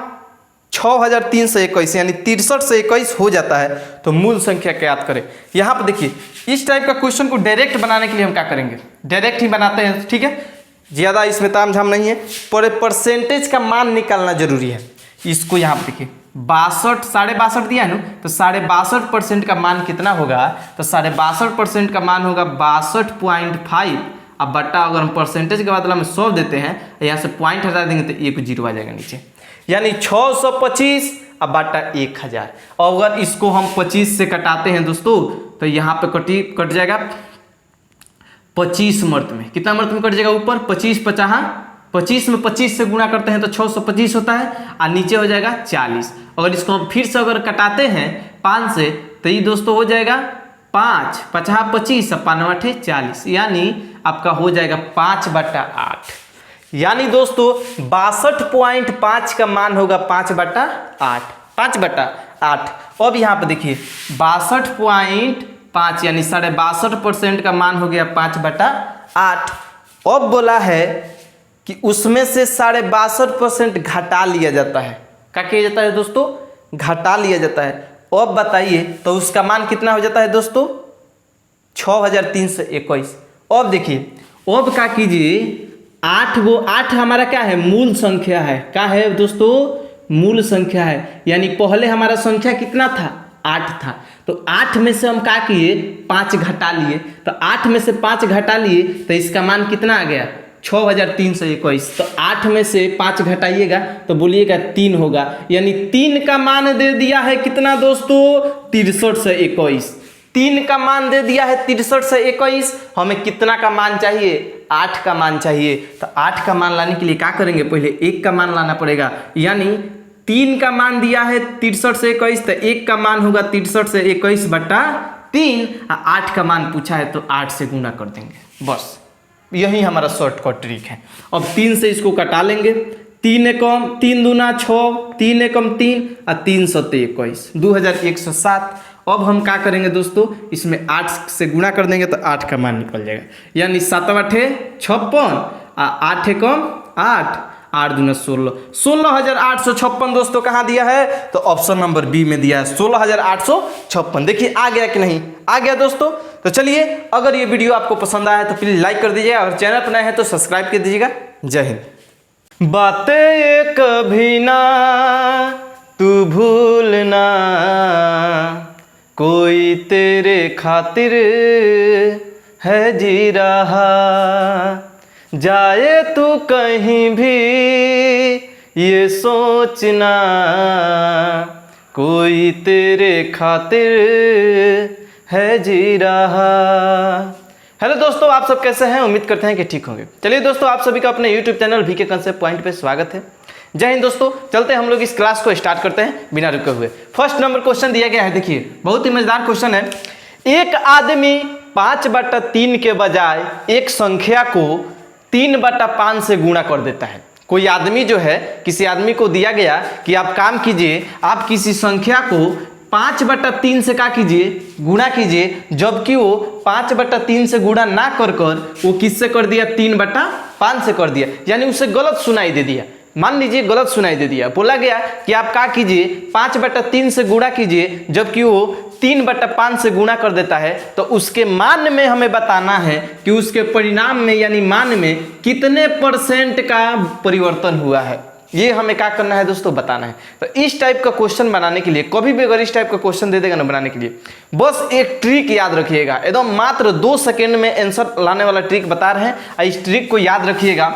6321 यानी 63 से 21 हो जाता है, तो मूल संख्या ज्ञात करें। यहाँ पर देखिए इस टाइप का क्वेश्चन को डायरेक्ट बनाने के लिए हम क्या करेंगे, डायरेक्ट ही बनाते हैं। ठीक है, ज़्यादा इसमें तामझाम नहीं है, पर परसेंटेज का मान निकालना जरूरी है। इसको यहाँ पर देखिए 62 दिया है ना, तो 62% का मान कितना होगा, तो 62% का मान होगा 62.5। अब बट्टा अगर हम परसेंटेज के बदला में 100 देते हैं, यहाँ से पॉइंट हटा देंगे तो एक 0 आ जाएगा नीचे, यानी 625 अब बट्टा 1000। और अगर इसको हम 25 से कटाते हैं दोस्तों, तो यहाँ पे कट जाएगा 25 मर्त में, कितना मर्त में कट जाएगा, ऊपर 25 25 में 25 से गुणा करते हैं तो 625 होता है, और नीचे हो जाएगा 40। अगर इसको हम फिर से अगर कटाते हैं 5 से, तो ये दोस्तों हो जाएगा 5 5 25 और 5 8 40, यानी आपका हो जाएगा 5/8। यानी दोस्तों 62.5 का मान होगा 5/8, 5/8। अब यहाँ पे देखिए 62.5 यानी 62.5% का मान हो गया 5/8। अब बोला है कि उसमें से 62.5% घटा लिया जाता है। क्या किया जाता है दोस्तों, घटा लिया जाता है। अब बताइए तो उसका मान कितना हो जाता है दोस्तों, 6321। अब देखिए अब क्या कीजिए, 8 हमारा क्या है, मूल संख्या है। क्या है दोस्तों, मूल संख्या है, यानी पहले हमारा संख्या कितना था, 8 था, तो 8 में से हम क्या किए, 5 घटा लिए, तो 8 में से 5 घटा लिए तो इसका मान कितना आ गया, 6321। तो 8 में से 5 घटाइएगा तो बोलिएगा 3 होगा, यानी 3 का मान दे दिया है कितना दोस्तों, 63 से 21। 3 का मान दे दिया है 63 से 21। हमें कितना का मान चाहिए, 8 का मान चाहिए। तो 8 का मान लाने के लिए क्या करेंगे, पहले 1 का मान लाना पड़ेगा, यानी 3 का मान दिया है 63 से 21, तो 1 का मान होगा 63 से 21/3। 8 का मान पूछा है तो 8 से गुना कर देंगे, बस यही हमारा शॉर्टकट ट्रिक है। अब 3 से इसको कटा लेंगे, 3 एकम 3 दूना 6, 3 एकम 3 और 3 सत्ते 21, 2107। अब हम क्या करेंगे दोस्तों, इसमें 8 से गुणा कर देंगे तो 8 का मान निकल जाएगा, यानी 7 8 56 8 एकम 8 8 दूना 16, 16,856 दोस्तों कहाँ दिया है, तो ऑप्शन नंबर बी में दिया है 16,856। देखिए आ गया कि नहीं, आ गया दोस्तों। तो चलिए, अगर ये वीडियो आपको पसंद आया तो प्लीज लाइक कर दीजिएगा, अगर चैनल पर नए हैं तो सब्सक्राइब कर दीजिएगा। जय हिंद। बातें कभी ना तू भूलना, कोई तेरे खातिर है जी रहा, जाए तू कहीं भी ये सोचना, कोई तेरे खातिर है जी रहा। हेलो दोस्तों, आप सब कैसे हैं, उम्मीद करते हैं कि ठीक होंगे। चलिए दोस्तों, आप सभी का अपने YouTube channel VK concept point पे स्वागत है। जय हिंद दोस्तों। चलते हैं हम लोग इस क्लास को स्टार्ट करते हैं बिना रुके हुए। फर्स्ट नंबर क्वेश्चन दिया गया है, देखिए बहुत ही मजेदार क्वेश्चन है। एक आदमी 5/3 के बजाय एक संख्या को 3/5 से गुणा कर देता है। कोई आदमी जो है, किसी आदमी को दिया गया कि आप काम कीजिए, आप किसी संख्या को 5/3 से क्या कीजिए, गुणा कीजिए, जबकि वो 5/3 से गुणा ना कर वो किससे कर दिया, 3/5 से कर दिया, यानी उसे गलत सुनाई दे दिया। मान लीजिए गलत सुनाई दे दिया, बोला गया कि आप क्या कीजिए, 5/3 से गुणा कीजिए, जबकि वो 3/5 से गुणा कर देता है। तो उसके मान में हमें बताना है कि उसके परिणाम में यानी मान में कितने % का परिवर्तन हुआ है, ये हमें क्या करना है दोस्तों, बताना है। तो इस टाइप का क्वेश्चन बनाने के लिए, कभी भी अगर इस टाइप का क्वेश्चन दे देगा ना बनाने के लिए, बस एक ट्रिक याद रखिएगा, एकदम मात्र 2 सेकेंड में आंसर लाने वाला ट्रिक बता रहे हैं। इस ट्रिक को याद रखिएगा,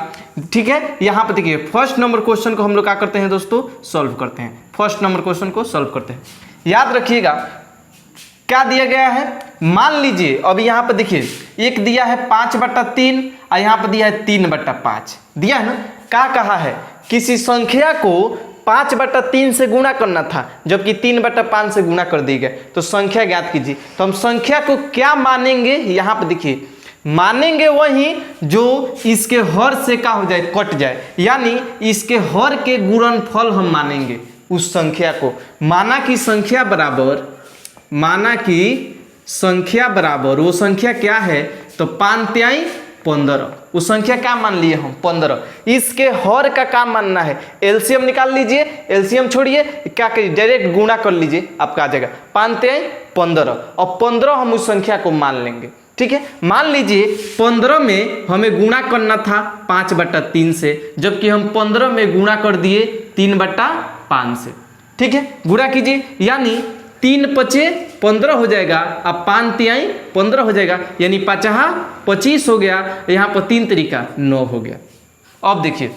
ठीक है। यहाँ पे देखिए फर्स्ट नंबर क्वेश्चन को हम लोग क्या करते हैं दोस्तों, सॉल्व करते हैं। फर्स्ट नंबर क्वेश्चन को सॉल्व करते हैं, याद रखिएगा क्या दिया गया है। मान लीजिए अब यहाँ पे देखिए, एक दिया है 5/3 और यहाँ पे दिया है 3/5 दिया है ना। क्या कहा है, किसी संख्या को 5/3 से गुणा करना था, जबकि 3/5 से गुणा कर दी गई, तो संख्या ज्ञात कीजिए। तो हम संख्या को क्या मानेंगे, यहाँ पे देखिए मानेंगे वही जो इसके हर से क्या हो जाए, कट जाए, यानी इसके हर के गुणनफल हम मानेंगे उस संख्या को। माना कि संख्या बराबर वो संख्या क्या है, तो 5 तिहाई 15, वो संख्या क्या मान लिए हम 15। इसके हर का काम मानना है, एलसीएम निकाल लीजिए, एलसीएम छोड़िए, क्या करिए डायरेक्ट गुणा कर लीजिए, आपका आ जाएगा 5 तिहाई 15, और 15 हम उस संख्या को मान लेंगे। ठीक है, मान लीजिए 15 में हमें गुणा करना था 5/3 से, जबकि हम 15 में गुणा कर दिए 3/5 से। ठीक है, गुणा कीजिए, यानी 3 पचे 15 हो जाएगा, अब 5 तिहाई 15 हो जाएगा, यानी 5 25 हो गया, यहाँ पर 3 तरीका 9 हो गया। अब देखिए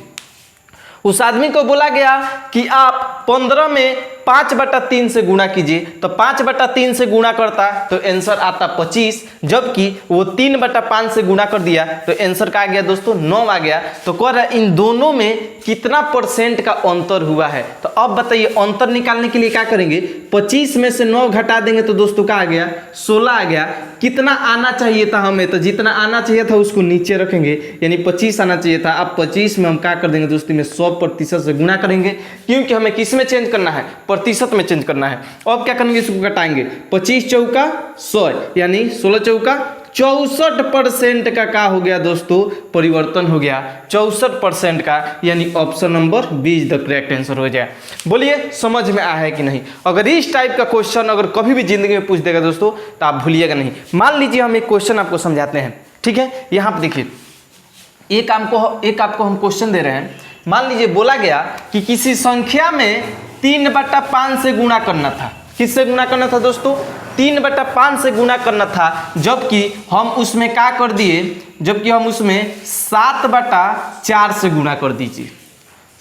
उस आदमी को बोला गया कि आप 15 में 5/3 से गुणा कीजिए, तो 5/3 से गुणा करता तो आंसर आता 25, जबकि वो 3/5 से गुणा कर दिया तो आंसर का आ गया दोस्तों 9 आ गया। तो कह रहा है इन दोनों में कितना परसेंट का अंतर हुआ है। तो अब बताइए अंतर निकालने के लिए क्या करेंगे, 25 में से 9 घटा देंगे तो दोस्तों क्या आ गया, 16 आ गया। कितना आना चाहिए था हमें, तो जितना आना चाहिए था उसको नीचे रखेंगे, यानी 25 आना चाहिए था। अब 25 में हम क्या कर देंगे दोस्तों, में 100% से गुणा करेंगे, क्योंकि हमें किस में चेंज करना है, प्रतिशत में चेंज करना है। अब क्या करेंगे, इसको घटाएंगे, 25 चौका 100, यानी 16 चौका 64% का क्या हो गया दोस्तों, परिवर्तन हो गया 64% का, यानी option number B is the correct answer हो जाए। बोलिए समझ में आया है कि नहीं। अगर इस टाइप का क्वेश्चन अगर कभी भी जिंदगी में पूछ देगा दोस्तों तो आप भूलिएगा नहीं। मान लीजिए हम एक क्वेश्चन आपको समझाते हैं, ठीक है। यहाँ पर देखिए एक आपको हम क्वेश्चन दे रहे हैं। मान लीजिए बोला गया कि किसी संख्या में 3/5 से गुणा करना था। किससे गुणा करना था दोस्तों, 3/5 से गुणा करना था, जबकि हम उसमें क्या कर दिए, जबकि हम उसमें 7/4 से गुणा कर दीजिए।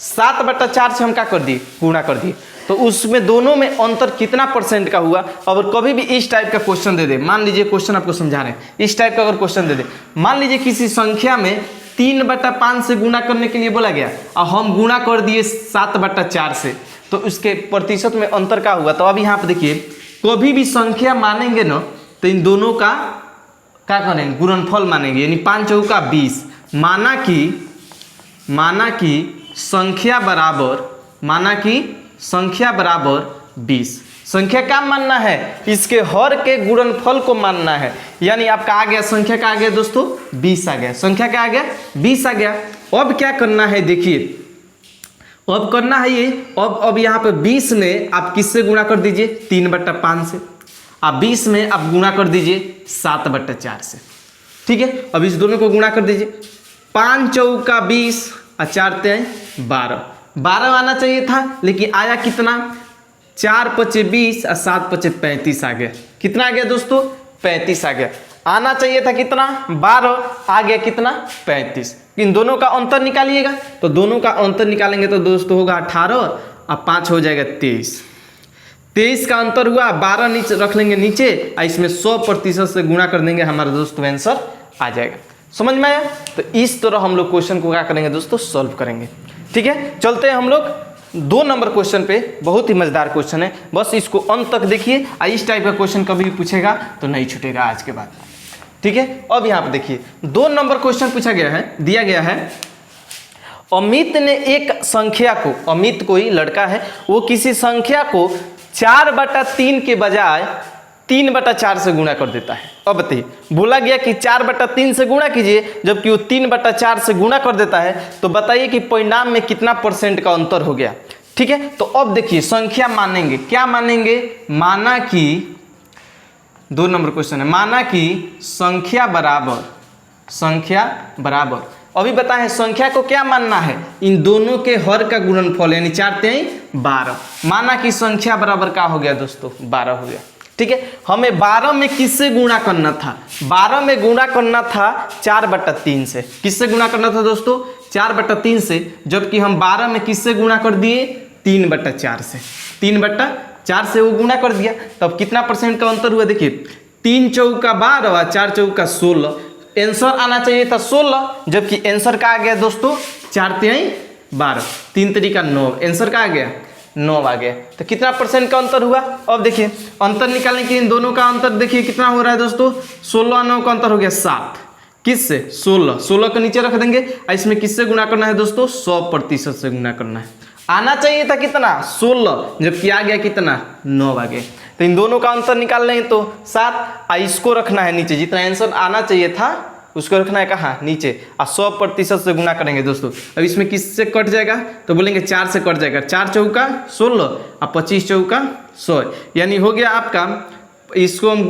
7/4 से हम क्या कर दिए, गुणा कर दिए। तो उसमें दोनों में अंतर कितना परसेंट का हुआ। और कभी भी इस टाइप का क्वेश्चन दे दे, मान लीजिए क्वेश्चन आपको समझा रहे हैं, इस टाइप का अगर क्वेश्चन दे दे, मान लीजिए किसी संख्या में 3/5 से गुणा करने के लिए बोला गया और हम गुणा कर दिए 7/4 से, तो उसके प्रतिशत में अंतर क्या हुआ। तो अब यहाँ पे देखिए कभी भी संख्या मानेंगे ना तो इन दोनों का क्या करेंगे, गुणनफल मानेंगे, यानी 5 चौका 20। माना कि संख्या बराबर 20। संख्या क्या मानना है, इसके हर के गुणनफल को मानना है, यानी आपका आ गया संख्या का आ गया दोस्तों 20 आ गया, संख्या क्या आ गया 20 आ गया। अब क्या करना है, देखिए अब करना है ये, अब यहाँ पे 20 में आप किससे गुणा कर दीजिए, 3/5 से। आप 20 में आप गुणा कर दीजिए 7/4 से। ठीक है, अब इस दोनों को गुणा कर दीजिए, 5 चौका 20 और 4 तिहाई 12 आना चाहिए था, लेकिन आया कितना, 4 पचे 20 और 7 पचे 35 आ गया। कितना आ गया दोस्तों, 35 आ गया। आना चाहिए था कितना, 12, आ गया कितना, 35। इन दोनों का अंतर निकालिएगा, तो दोनों का अंतर निकालेंगे तो दोस्तों होगा 18 और 5 हो जाएगा 23। 23 का अंतर हुआ, 12 नीचे रख लेंगे नीचे, और इसमें 100% से गुणा कर देंगे, हमारा दोस्तों आंसर आ जाएगा। समझ में आया। तो इस तरह हम लोग क्वेश्चन को क्या करेंगे दोस्तों, सॉल्व करेंगे। ठीक है, चलते हैं हम लोग 2 नंबर क्वेश्चन पे। बहुत ही मजेदार क्वेश्चन है, बस इसको अंत तक देखिए। इस टाइप का क्वेश्चन कभी भी पूछेगा तो नहीं छूटेगा आज के बाद। ठीक है, अब यहाँ पे देखिए 2 नंबर क्वेश्चन पूछा गया है, दिया गया है अमित ने एक संख्या को, अमित कोई लड़का है, वो किसी संख्या को 4/3 के बजाय 3/4 से गुणा कर देता है। अब बताइए बोला गया कि 4/3 से गुणा कीजिए, जबकि वो 3/4 से गुणा कर देता है, तो बताइए कि परिणाम में कितना परसेंट का अंतर हो गया। ठीक है, तो अब देखिए संख्या मानेंगे, क्या मानेंगे, माना कि 2 नंबर क्वेश्चन है, माना कि संख्या बराबर अभी बताएं संख्या को क्या मानना है, इन दोनों के हर का गुणनफल, यानी 4 तिहाई 12। माना कि संख्या बराबर क्या हो गया दोस्तों, 12 हो गया। ठीक है, हमें 12 में किससे गुणा करना था, 12 में गुणा करना था 4/3 से। किससे गुणा करना था दोस्तों, 4/3 से, जबकि हम 12 में किससे गुणा कर दिए, 3/4 से। 3/4 से वो गुणा कर दिया, तब कितना परसेंट का अंतर हुआ, देखिए 3 चौका 12 और 4 चौका 16। आंसर आना चाहिए था 16, जबकि आंसर का आ गया दोस्तों 4 तिहाई 12, 3 तरीका 9, आंसर का आ गया 9 आ गया। तो कितना परसेंट का अंतर हुआ। अब देखिए अंतर निकालने के इन दोनों का अंतर देखिए कितना हो रहा है दोस्तों, 16 और 9 का अंतर हो गया 7। किससे? 16। 16 को नीचे रख देंगे और इसमें किससे गुणा करना है दोस्तों? 100% से गुणा करना है। आना चाहिए था कितना? 16, जबकि आ गया कितना? 9 आ गया। तो इन दोनों का अंतर निकाल लेंगे तो 7, और इसको रखना है नीचे, जितना आंसर आना चाहिए था उसको रखना है कहाँ? नीचे, और 100% से गुणा करेंगे दोस्तों। अब इसमें किससे कट जाएगा? तो बोलेंगे 4 से कट जाएगा। 4 चौका 16 और 25 चौका 100, यानी हो गया आपका, इसको हम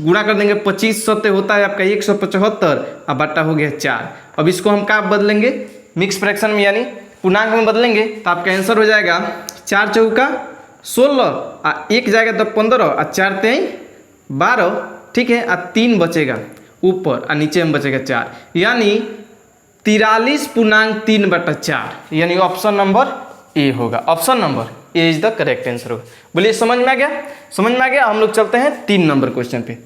गुणा कर देंगे, 25 सत्ते होता है आपका 175 और बट्टा हो गया 4। अब इसको हम क्या बदलेंगे? मिक्स फ्रैक्शन में यानी पूर्णांक में बदलेंगे तो आपका आंसर हो जाएगा 4 चौका 16 और 1 जाएगा तो 15 और 4 3 12, ठीक है, और 3 बचेगा ऊपर और नीचे में बचेगा 4, यानी 43.3/4, यानी ऑप्शन नंबर ए होगा। Option number A is the correct answer होगा। बोलिए समझ में आ गया? समझ में आ गया। हम लोग चलते हैं 3 नंबर क्वेश्चन पे।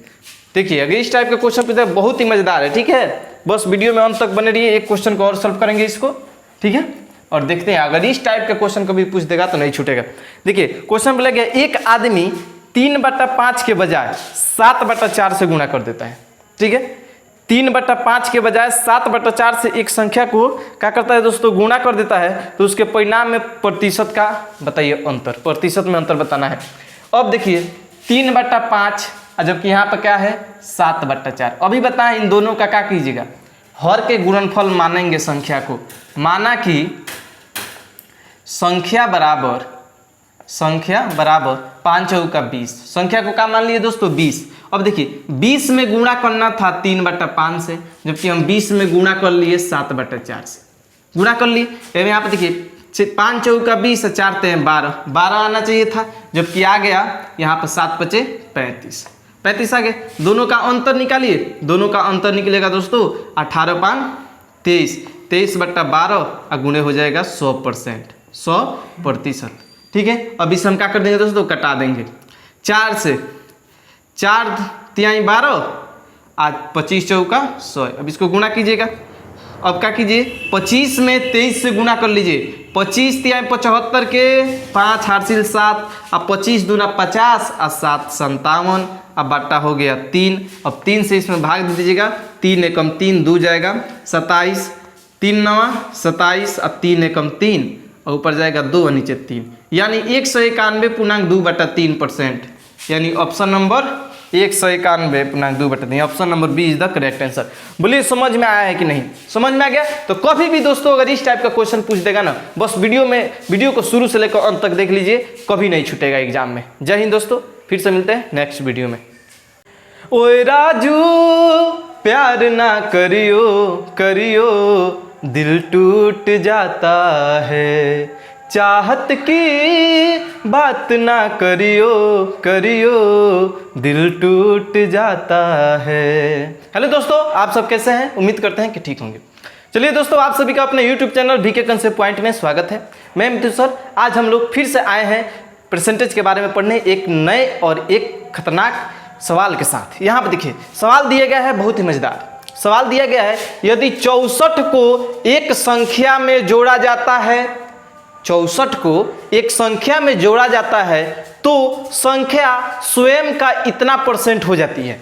देखिए अगर इस टाइप के क्वेश्चन पे बहुत ही मजेदार है, ठीक है, बस वीडियो में अंत तक बने रहिए। एक क्वेश्चन को और सॉल्व करेंगे इसको, ठीक है, और देखते हैं अगर इस टाइप का क्वेश्चन कभी पूछ देगा तो नहीं छूटेगा। देखिए क्वेश्चन बोला गया एक आदमी 3/5 के बजाय 7/4 से गुणा कर देता है, ठीक है। 3/5 के बजाय 7/4 से एक संख्या को क्या करता है दोस्तों? गुणा कर देता है, तो उसके परिणाम में प्रतिशत का बताइए अंतर, प्रतिशत में अंतर बताना है। अब देखिए 3/5 जबकि यहाँ पर क्या है? 7/4। अभी बताएं इन दोनों का क्या कीजिएगा? हर के गुणनफल मानेंगे संख्या को। माना कि संख्या बराबर 5 चौका 20, संख्या को क्या मान लिए दोस्तों? 20। अब देखिए 20 में गुणा करना था 3/5 से, जबकि हम 20 में गुणा कर लिए 7/4 से, गुणा कर लिए। यहाँ पे देखिए 5 चौका 20 और 4 3 12, 12 आना चाहिए था, जबकि आ गया यहाँ पर 7 5 35, 35 आ गया। दोनों का अंतर निकालिए, दोनों का अंतर निकलेगा दोस्तों 18 5 23, 23/12 और गुणे हो जाएगा 100%, 100%, ठीक है। अब इसे हम क्या कर देंगे दोस्तों? कटा देंगे। 4 से 4 तिहाई 12 आज 25 चौका 100। अब इसको गुणा कीजिएगा। अब क्या कीजिए? 25 में 23 से गुणा कर लीजिए। 25 तिहाई 75 के 5 हासिल 7 और 25 दूना 50 और 7 57, अब बट्टा हो गया 3। अब 3 से इसमें भाग दे दीजिएगा, 3 एकम 3 2 जाएगा 27, 3 9 27 और 3 एकम 3 और ऊपर जाएगा 2 और नीचे 3, यानी 191.2/3%, यानी option number 191.2/3, option number B is the correct answer. बोलिए समझ में आया है कि नहीं? समझ में आ गया? तो कभी भी दोस्तों अगर इस टाइप का क्वेश्चन पूछ देगा ना, बस वीडियो को शुरू से लेकर अंत तक देख लीजिए, कभी नहीं छूटेगा एग्जाम में। जय हिंद दोस्तों, फिर से मिलते हैं नेक्स्ट वीडियो में। ओए राजू प्यार ना करियो दिल टूट जाता है, चाहत की बात ना करियो दिल टूट जाता है। हेलो दोस्तों, आप सब कैसे हैं? उम्मीद करते हैं कि ठीक होंगे। चलिए दोस्तों, आप सभी का अपने YouTube channel VK concept point में स्वागत है। मैं मितु सर। आज हम लोग फिर से आए हैं परसेंटेज के बारे में पढ़ने, एक नए और एक खतरनाक सवाल के साथ। यहाँ पर देखिए सवाल दिया गया है, बहुत ही मजेदार सवाल दिया गया है। यदि 64 को एक संख्या में जोड़ा जाता है, 64 को एक संख्या में जोड़ा जाता है तो संख्या स्वयं का इतना % हो जाती है।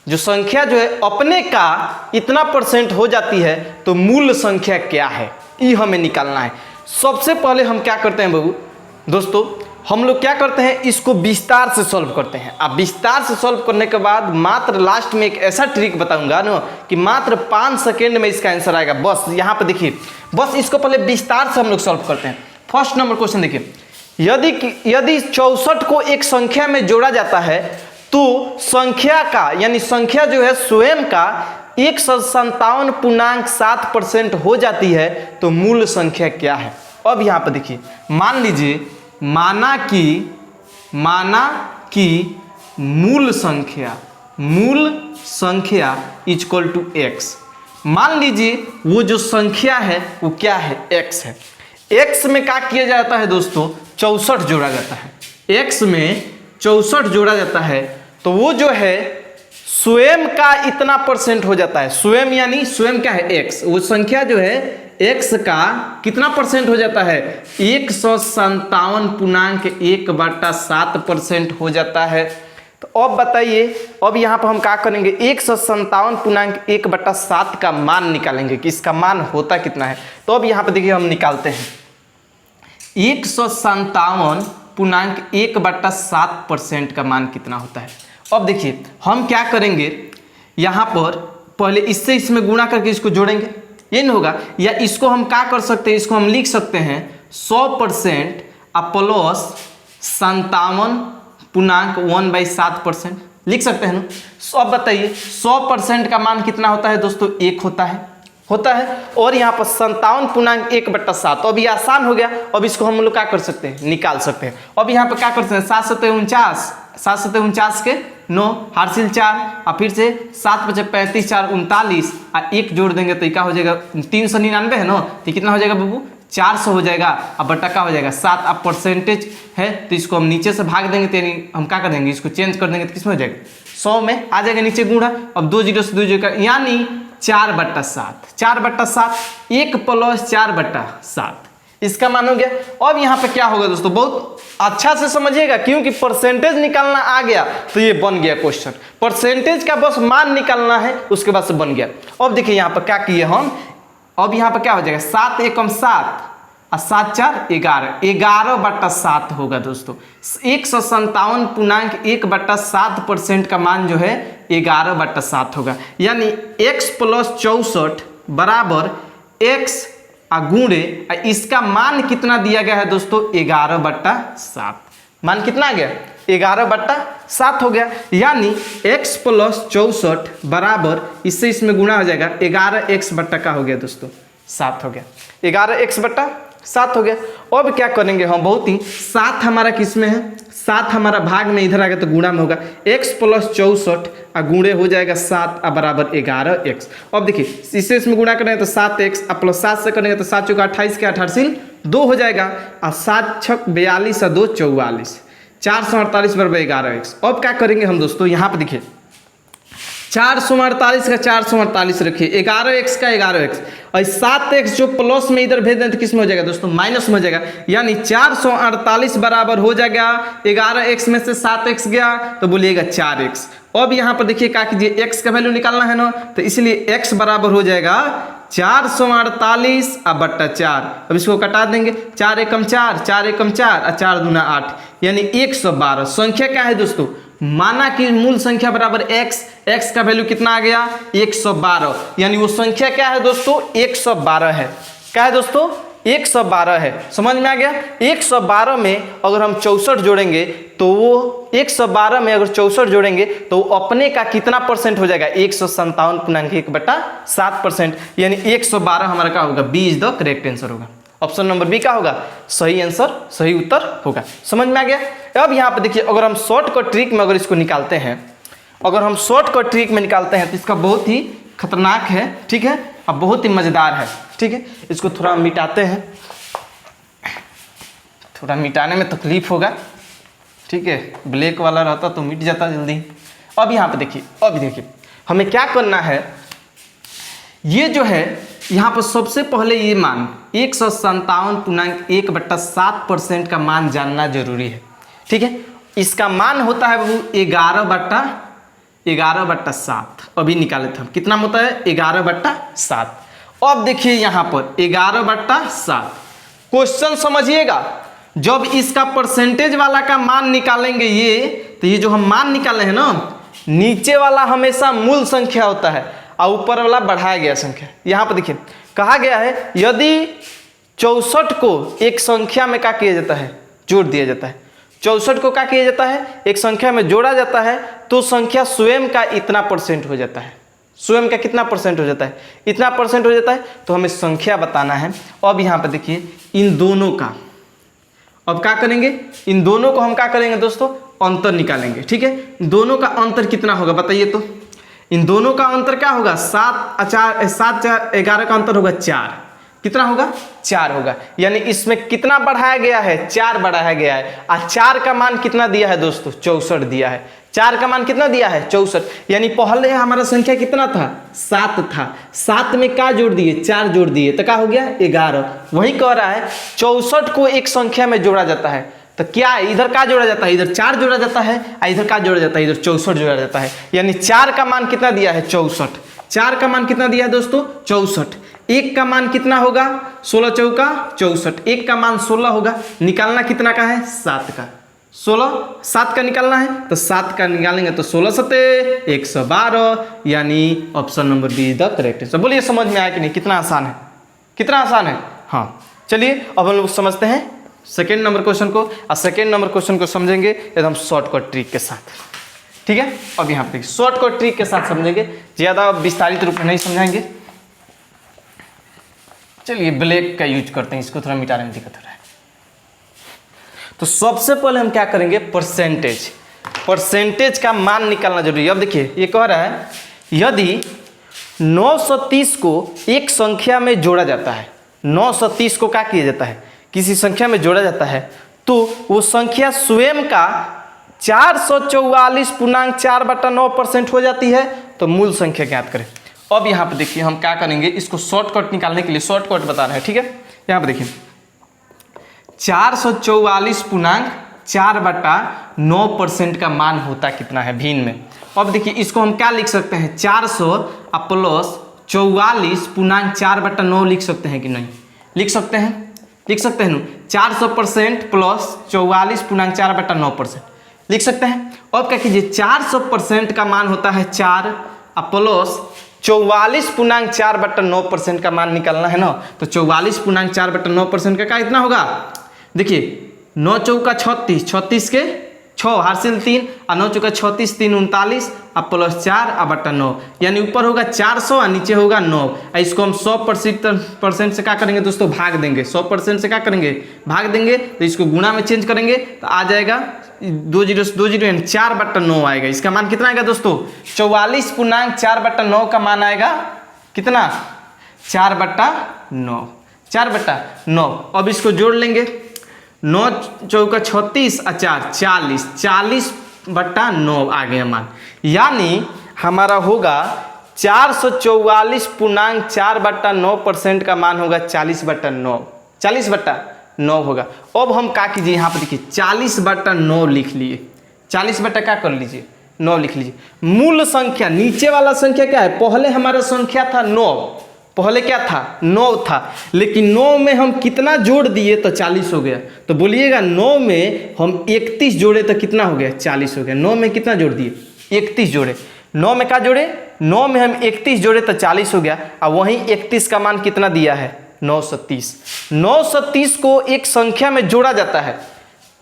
जो संख्या जो है अपने का इतना % हो जाती है, तो मूल संख्या क्या है, ये हमें निकालना है। सबसे पहले हम क्या करते हैं बाबू दोस्तों, हम लोग क्या करते हैं, इसको विस्तार से सॉल्व करते हैं। अब विस्तार से सॉल्व करने के बाद मात्र लास्ट में एक ऐसा ट्रिक बताऊंगा ना कि मात्र 5 सेकेंड में इसका आंसर आएगा। बस यहाँ पे देखिए, बस इसको पहले विस्तार से हम लोग सॉल्व करते हैं। फर्स्ट नंबर क्वेश्चन देखिए, यदि 64 को एक संख्या में जोड़ा जाता है तो संख्या का यानी संख्या जो है स्वयं का 157.7% हो जाती है, तो मूल संख्या क्या है। अब यहाँ पर देखिए, मान लीजिए माना कि मूल संख्या इज इक्वल टू x। मान लीजिए वो जो संख्या है वो क्या है, x है। x में क्या किया जाता है दोस्तों, 64 जोड़ा जाता है। x में 64 जोड़ा जाता है तो वो जो है स्वयं का इतना % हो जाता है। स्वयं यानी स्वयं क्या है, x। वो संख्या जो है x का कितना % हो जाता है, 157.1/7% हो जाता है। तो अब बताइए, अब यहाँ पर हम क्या करेंगे, 157.1/7 का मान निकालेंगे कि इसका मान होता कितना है। तो अब यहाँ पर देखिए हम निकालते हैं 157.1/7% का मान कितना होता है। अब देखिए हम क्या करेंगे, यहाँ पर पहले इससे इसमें गुणा करके इसको जोड़ेंगे, ये नहीं होगा, या इसको हम क्या कर सकते हैं, इसको हम लिख सकते हैं 100% प्लस 57.1/7% लिख सकते हैं ना। अब बताइए 100% का मान कितना होता है दोस्तों, 1 होता है और यहाँ पर 57.1/7। अब ये आसान हो गया। अब इसको हम लोग क्या कर सकते हैं, निकाल सकते हैं। अब यहाँ पर क्या करते हैं, 7 के 9 हार्सिल 4 और फिर से 7 × 5 = 35 4 39 और 1 जोड़ देंगे तो क्या हो जाएगा, 399 है ना, तो कितना हो जाएगा बाबू, 400 हो जाएगा। अब बटा का हो जाएगा 7। अब परसेंटेज है तो इसको हम नीचे से भाग देंगे, तो यानी हम क्या कर देंगे, इसको चेंज कर देंगे तो किसमें हो जाएगा, 100 में आ जाएगा नीचे गुणा। अब 2 0 से 2 0 का यानी 4/7 1 + 4/7 इसका मान हो गया। अब यहाँ पे क्या होगा दोस्तों, बहुत अच्छा से समझिएगा, क्योंकि परसेंटेज निकालना आ गया तो ये बन गया क्वेश्चन। परसेंटेज का बस मान निकालना है, उसके बाद से बन गया। अब देखिए यहाँ पर क्या किए हम, अब यहाँ पर क्या हो जाएगा, 7 एकम 7 और 7 4 11 11/7 होगा दोस्तों। 157.1/7% का मान जो है 11/7 होगा। यानी x + 64 बराबर x गुणे इसका मान कितना दिया गया है दोस्तों, 11/7। मान कितना आ गया, 11/7 हो गया। यानी x + 64 बराबर इससे इसमें गुणा हो जाएगा 11x बट्टा का हो गया दोस्तों 7 हो गया, 11x/7 हो गया। अब क्या करेंगे हम, बहुत ही 7 हमारा किस में है, 7 हमारा भाग में इधर आ गया तो गुणा में होगा, x + 64 गुणे हो जाएगा 7 बराबर 11x। अब देखिए इससे इसमें गुणा करेंगे तो 7x प्लस 7 से करेंगे तो 7 × 4 = 28 के 28 2 हो जाएगा और 7 × 6 = 42 और 2 = 44 448 बराबर 11x। अब क्या करेंगे हम दोस्तों, यहाँ पर देखिए 448 का 448 रखिए, 11x का 11x और 7x जो प्लस में इधर भेज दें तो किस में हो जाएगा दोस्तों, माइनस में हो जाएगा। यानी 448 बराबर हो जाएगा 11x में से 7x गया तो बोलिएगा 4x। अब यहाँ पर देखिए क्या कीजिए, x का वैल्यू निकालना है ना, तो इसलिए x बराबर हो जाएगा 448/4। अब इसको कटा देंगे, 4 एकम 4 4 एकम 4 और 4 दूना 8 यानी 112। संख्या क्या है दोस्तों, माना कि मूल संख्या बराबर x का वैल्यू कितना आ गया, 112। यानी वो संख्या क्या है दोस्तों, 112 है। क्या है दोस्तों, 112 है। समझ में आ गया। 112 में अगर हम 64 जोड़ेंगे तो वो 112 में अगर 64 जोड़ेंगे तो अपने का कितना परसेंट हो जाएगा, 157.1/7%। यानी 112 हमारा क्या होगा, B is the correct answer होगा। ऑप्शन नंबर बी का होगा सही आंसर, सही उत्तर होगा। समझ में आ गया। अब यहाँ पे देखिए अगर हम शॉर्टकट ट्रिक में अगर इसको निकालते हैं, अगर हम शॉर्टकट ट्रिक में निकालते हैं तो इसका बहुत ही खतरनाक है, ठीक है, अब बहुत ही मज़ेदार है, ठीक है। इसको थोड़ा मिटाते हैं, थोड़ा मिटाने में तकलीफ होगा, ठीक है, ब्लैक वाला रहता तो मिट जाता जल्दी। अब यहाँ पे देखिए, अब देखिए हमें क्या करना है, ये जो है यहाँ पर सबसे पहले ये मान 157.1/7% का मान जानना जरूरी है, ठीक है। इसका मान होता है वो 11/7। अभी निकाले थे हम, कितना होता है 11/7। अब देखिए यहाँ पर 11/7 क्वेश्चन समझिएगा, जब इसका परसेंटेज वाला का मान निकालेंगे ये, तो ये जो हम मान निकाले हैं ना, नीचे वाला हमेशा मूल संख्या होता है और ऊपर वाला बढ़ाया गया संख्या। यहाँ पर देखिए कहा गया है यदि 64 को एक संख्या में क्या किया जाता है, जोड़ दिया जाता है। 64 को क्या किया जाता है, एक संख्या में जोड़ा जाता है तो संख्या स्वयं का इतना परसेंट हो जाता है। स्वयं का कितना परसेंट हो जाता है, इतना परसेंट हो जाता है। तो हमें संख्या बताना है। अब यहाँ पर देखिए इन दोनों का, अब क्या करेंगे, इन दोनों को हम क्या करेंगे दोस्तों, अंतर निकालेंगे, ठीक है। दोनों का अंतर कितना होगा बताइए तो, इन दोनों का अंतर क्या होगा, 7 4 11 का अंतर होगा 4, कितना होगा 4 होगा। यानी इसमें कितना बढ़ाया गया है, 4 बढ़ाया गया है। और 4 का मान कितना दिया है दोस्तों, 64 दिया है। 4 का मान कितना दिया है, 64। यानी पहले हमारा संख्या कितना था, 7 था, 7 में क्या जोड़ दिए, 4 जोड़ दिए तो क्या हो गया 11। वही कह रहा है 64 को एक संख्या में जोड़ा जाता है तो क्या है, इधर का जोड़ा जाता है, इधर 4 जोड़ा जाता है, और इधर का जोड़ा जाता है, इधर 64 जोड़ा जाता है। यानी 4 का मान कितना दिया है 64, 4 का मान कितना दिया है दोस्तों 64। 1 का मान कितना होगा 16 चौका 64, 1 का मान 16 होगा। निकालना कितना का है 7 का, 16 7 का निकालना है, तो 7 का निकालेंगे तो 16 सते 112, यानी option number B is the correct answer. बोलिए समझ में आया कि नहीं, कितना आसान है, कितना आसान है। हाँ चलिए अब हम लोग समझते हैं सेकेंड नंबर क्वेश्चन को, और सेकेंड नंबर क्वेश्चन को समझेंगे एकदम शॉर्टकट ट्रिक के साथ, ठीक है। अब यहाँ पे शॉर्टकट ट्रिक के साथ समझेंगे, ज़्यादा विस्तारित रूप में नहीं समझाएंगे। चलिए ब्लैक का यूज करते हैं, इसको थोड़ा मिटाने में दिक्कत हो रहा है। तो सबसे पहले हम क्या करेंगे, परसेंटेज, परसेंटेज का मान निकालना जरूरी है। अब देखिए ये कह रहा है यदि 930 को एक संख्या में जोड़ा जाता है, 930 को क्या किया जाता है, किसी संख्या में जोड़ा जाता है, तो वो संख्या स्वयं का 444.4/9% हो जाती है, तो मूल संख्या ज्ञात करें। अब यहाँ पे देखिए हम क्या करेंगे, इसको शॉर्टकट निकालने के लिए शॉर्टकट बता रहे हैं, ठीक है। यहाँ पे देखिए 444.4/9% का मान होता कितना है भिन्न में। अब देखिए इसको हम क्या लिख सकते हैं, 400 प्लस 44.4/9 लिख सकते हैं कि नहीं, लिख सकते हैं, लिख सकते हैं ना। 400% प्लस 44.4/9% लिख सकते हैं। अब क्या कीजिए 400% का मान होता है 4 प्लस 44.4/9% का मान निकालना है ना, तो 44.4/9% का इतना होगा। देखिए 9 चौका 36, 36 के 6 हासिल 3 और 9 चौका 36 3 39 और प्लस 4/9, यानी ऊपर होगा 400 और नीचे होगा 9। इसको हम 100% से क्या करेंगे दोस्तों, भाग देंगे। 100% से क्या करेंगे, भाग देंगे, तो इसको गुणा में चेंज करेंगे तो आ जाएगा 2 0 2 0 यानी 4/9 आएगा। इसका मान कितना आएगा दोस्तों, 44.4/9 का मान आएगा कितना, 4/9, 4/9। अब इसको जोड़ लेंगे, 9 चौका 36 और 4 40, 40/9 आ गया मान, यानी हमारा होगा 444.4/9% का मान होगा 40/9, 40/9 होगा। अब हम क्या कीजिए, यहाँ पर देखिए 40/9 लिख लिए, 40 क्या कर लीजिए 9 लिख लीजिए। मूल संख्या नीचे वाला संख्या क्या है, पहले हमारा संख्या था 9, पहले क्या था 9 था, लेकिन 9 में हम कितना जोड़ दिए तो 40 हो गया। तो बोलिएगा 9 में हम 31 जोड़े तो कितना हो गया 40 हो गया। 9 में कितना जोड़ दिए 31 जोड़े, 9 में क्या जोड़े, 9 में हम 31 जोड़े तो 40 हो गया। और वहीं 31 का मान कितना दिया है 930, 930 को एक संख्या में जोड़ा जाता है,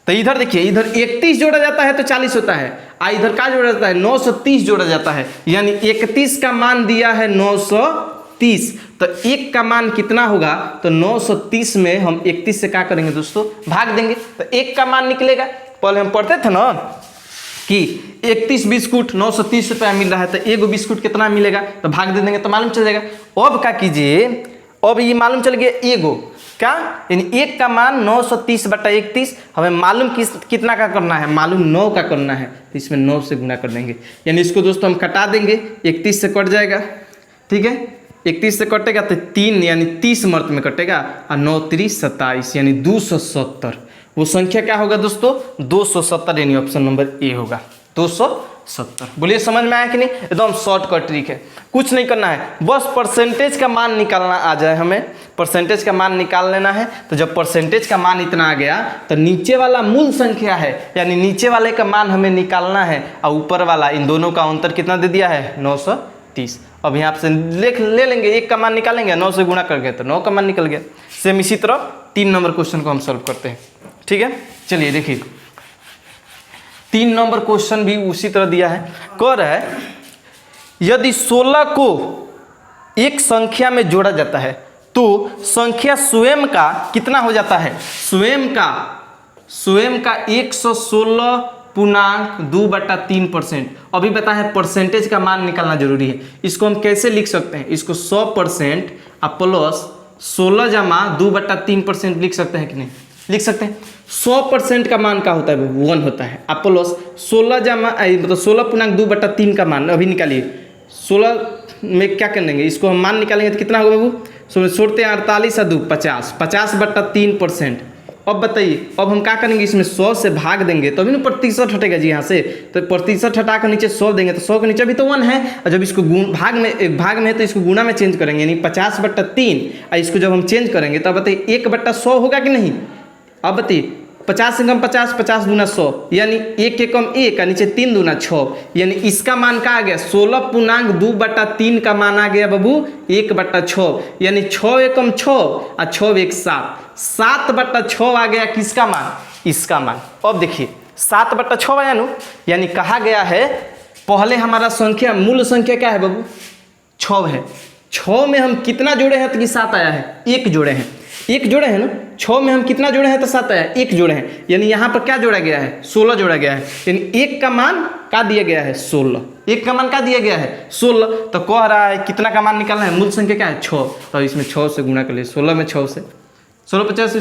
तो इधर देखिए इधर 31 जोड़ा जाता है तो 40 होता है, और इधर क्या जोड़ा जाता है 930 जोड़ा जाता है, यानी 31 का मान दिया है 930, तो 1 का मान कितना होगा, तो 930 में हम 31 से क्या करेंगे दोस्तों, भाग देंगे, तो 1 का मान निकलेगा। पहले हम पढ़ते थे ना कि 31 बिस्कुट 930 रुपया मिल रहा है, तो एगो बिस्कुट कितना मिलेगा, तो भाग दे देंगे तो मालूम चल जाएगा। अब क्या कीजिए, अब ये मालूम चल गया एगो क्या, यानी 1 का मान 930/31, हमें मालूम कितना का करना है, मालूम 9 का करना है, तो इसमें 9 से गुना कर देंगे, यानी इसको दोस्तों हम कटा देंगे, 31 से कट जाएगा, ठीक है, 31 से कटेगा तो 3 यानी 30 मर्त में कटेगा, और 9 3 27 यानी 270। वो संख्या क्या होगा दोस्तों 270, यानी ऑप्शन नंबर ए होगा 270। बोलिए समझ में आया कि नहीं, एकदम शॉर्टकट ट्रिक है, कुछ नहीं करना है, बस परसेंटेज का मान निकालना आ जाए, हमें परसेंटेज का मान निकाल लेना है। तो जब परसेंटेज का मान इतना आ गया तो नीचे वाला मूल संख्या है, यानी नीचे वाले का मान हमें निकालना है, और ऊपर वाला इन दोनों का अंतर कितना दे दिया है 930। अब यहाँ से ले लेंगे, 1 का मान निकालेंगे, 9 से गुणा करके तो 9 का मान निकल गया। सेम इसी तरह 3 नंबर क्वेश्चन को हम सॉल्व करते हैं, ठीक है। चलिए देखिए 3 नंबर क्वेश्चन भी उसी तरह दिया है, कह रहा है यदि 16 को एक संख्या में जोड़ा जाता है तो संख्या स्वयं का कितना हो जाता है, स्वयं का 116.2/3%। अभी बता है परसेंटेज का मान निकालना जरूरी है, इसको हम कैसे लिख सकते हैं, इसको 100% प्लस 16 जमा 2/3% लिख सकते हैं कि नहीं, लिख सकते हैं। 100% का मान क्या होता है, 1 होता है, आप प्लस 16 जमा मतलब 16.2/3 का मान अभी निकालिए। 16 में क्या कर लेंगे, इसको हम मान निकालेंगे तो कितना होगा बाबू, सोचते हैं 48 और 2 50, 50/3%, अब बताइए, अब हम क्या करेंगे, इसमें 100 से भाग देंगे तभी ना प्रतिशत हटेगा जी यहाँ से। तो प्रतिशत हटा कर नीचे 100 देंगे तो 100 के नीचे भी तो 1 है, और जब इसको भाग में है तो इसको गुणा में चेंज करेंगे, यानी 50/3। और इसको जब हम चेंज करेंगे तो बताइए 1/100 होगा कि नहीं। अब बताइए 50 से कम 50, 50 दूना 100, यानी 1 के कम 1 और नीचे 3 दूना 6, यानी इसका मान क्या आ गया 16.2/3 का मान आ गया बाबू 1/6, यानी 6 एकम 6 और 6 एक 7, 7/6 आ गया किसका मान, इसका मान। अब देखिए 7/6 आया नु, यानी कहा गया है पहले हमारा संख्या मूल संख्या क्या है बाबू 6 है, 6 में हम कितना जोड़े हैं तो कि 7 आया है, 1 जोड़े हैं, 1 जोड़े हैं ना, 6 में हम कितना जोड़े हैं तो 7 आया, 1 जोड़े हैं, यानी यहाँ पर क्या जोड़ा गया है 16 जोड़ा गया है, यानी 1 का मान क्या दिया गया है 16, 1 का मान क्या दिया गया है 16। तो कह रहा है कितना का मान निकालना है, मूल संख्या क्या है 6, तो इसमें 6 से गुणा कर लिए, 16 में 6 से 16 50 से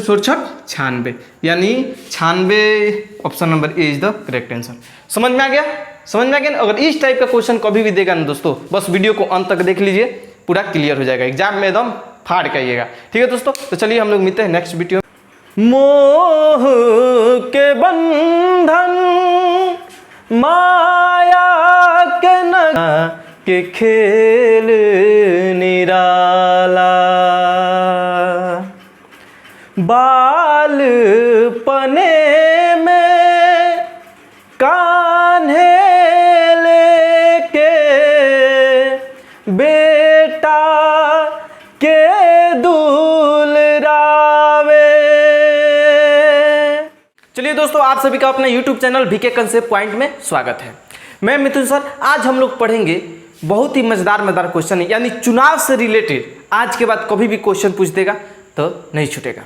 96, यानी 96 option number A is the correct answer. समझ में आ गया, समझ में आ गया। अगर इस टाइप का क्वेश्चन कभी भी देगा ना दोस्तों, बस वीडियो को अंत तक देख लीजिए, पूरा क्लियर हो जाएगा, एग्जाम में एकदम फाड़ के आइएगा। ठीक है दोस्तों, तो चलिए हम लोग मिलते हैं नेक्स्ट वीडियो। मोह के बंधन माया के न के खेल निराला, बाल पने में कान्हे लेके बेटा के दुलरावे। चलिए दोस्तों, आप सभी का अपने YouTube channel VK concept point में स्वागत है। मैं मिथुन सर। आज हम लोग पढ़ेंगे बहुत ही मजेदार क्वेश्चन है, यानी चुनाव से रिलेटेड। आज के बाद कभी भी क्वेश्चन पूछ देगा तो नहीं छूटेगा।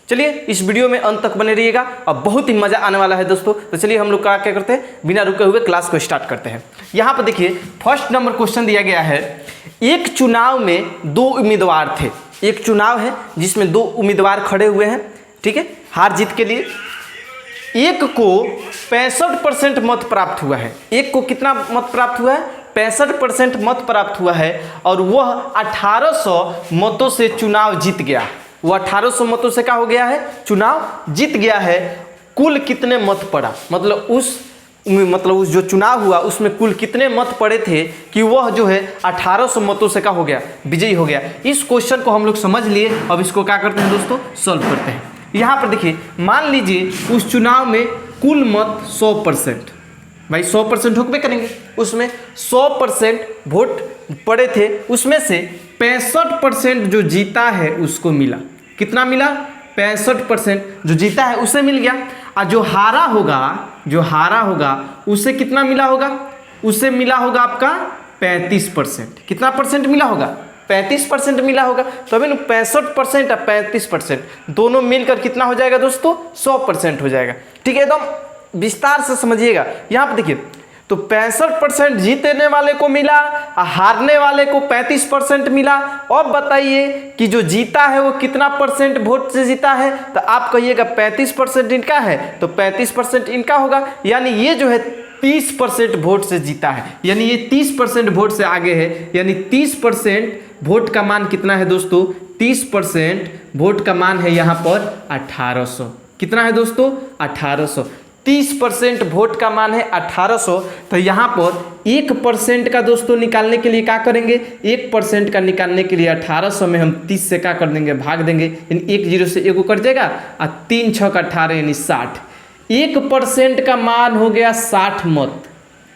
चलिए इस वीडियो में अंत तक बने रहिएगा और बहुत ही मजा आने वाला है दोस्तों। तो चलिए हम लोग क्या करते हैं, बिना रुके हुए क्लास को स्टार्ट करते हैं। यहाँ पर देखिए फर्स्ट नंबर क्वेश्चन दिया गया है, एक चुनाव में 2 उम्मीदवार थे। एक चुनाव है जिसमें 2 उम्मीदवार खड़े हुए हैं, ठीक है, हार जीत के लिए। एक को 65% मत प्राप्त हुआ है। एक को कितना मत प्राप्त हुआ है, 65% मत प्राप्त हुआ है, और वह 1800 मतों से चुनाव जीत गया। वो 1800 मतों से क्या हो गया है, चुनाव जीत गया है। कुल कितने मत पड़ा, मतलब उस जो चुनाव हुआ उसमें कुल कितने मत पड़े थे कि वह जो है 1800 मतों से क्या हो गया, विजयी हो गया। इस क्वेश्चन को हम लोग समझ लिए। अब इसको क्या करते हैं दोस्तों, सॉल्व करते हैं। यहाँ पर देखिए, मान लीजिए उस चुनाव में कुल मत 100%, भाई 100% होकर करेंगे, उसमें 100% वोट पड़े थे, उसमें से 65% जो जीता है उसको मिला। कितना मिला, 65% जो जीता है उसे मिल गया। और जो हारा होगा उसे कितना मिला होगा, उसे मिला होगा आपका 35%। कितना परसेंट मिला होगा, 35% मिला होगा। तो अभी 65% और 35% दोनों मिलकर कितना हो जाएगा दोस्तों, 100% हो जाएगा। ठीक है, एकदम विस्तार से समझिएगा। यहाँ पर देखिए, तो 65% जीतने वाले को मिला और हारने वाले को 35% मिला। अब बताइए कि जो जीता है वो कितना परसेंट वोट से जीता है, तो आप कहिएगा 35% इनका है, तो 35% इनका होगा, यानी ये जो है 30% वोट से जीता है, यानी ये 30% वोट से आगे है। यानी 30% वोट का मान कितना है दोस्तों, 30% वोट का मान है यहाँ पर 1800। कितना है दोस्तों, 1800। 30% वोट का मान है 1800। तो यहाँ पर 1% का दोस्तों निकालने के लिए क्या करेंगे, 1% का निकालने के लिए 1800 में हम 30 से क्या कर देंगे, भाग देंगे, यानी 1 0 से 1 कट जाएगा और 3 6 का 18 यानी 60। 1% का मान हो गया 60 मत।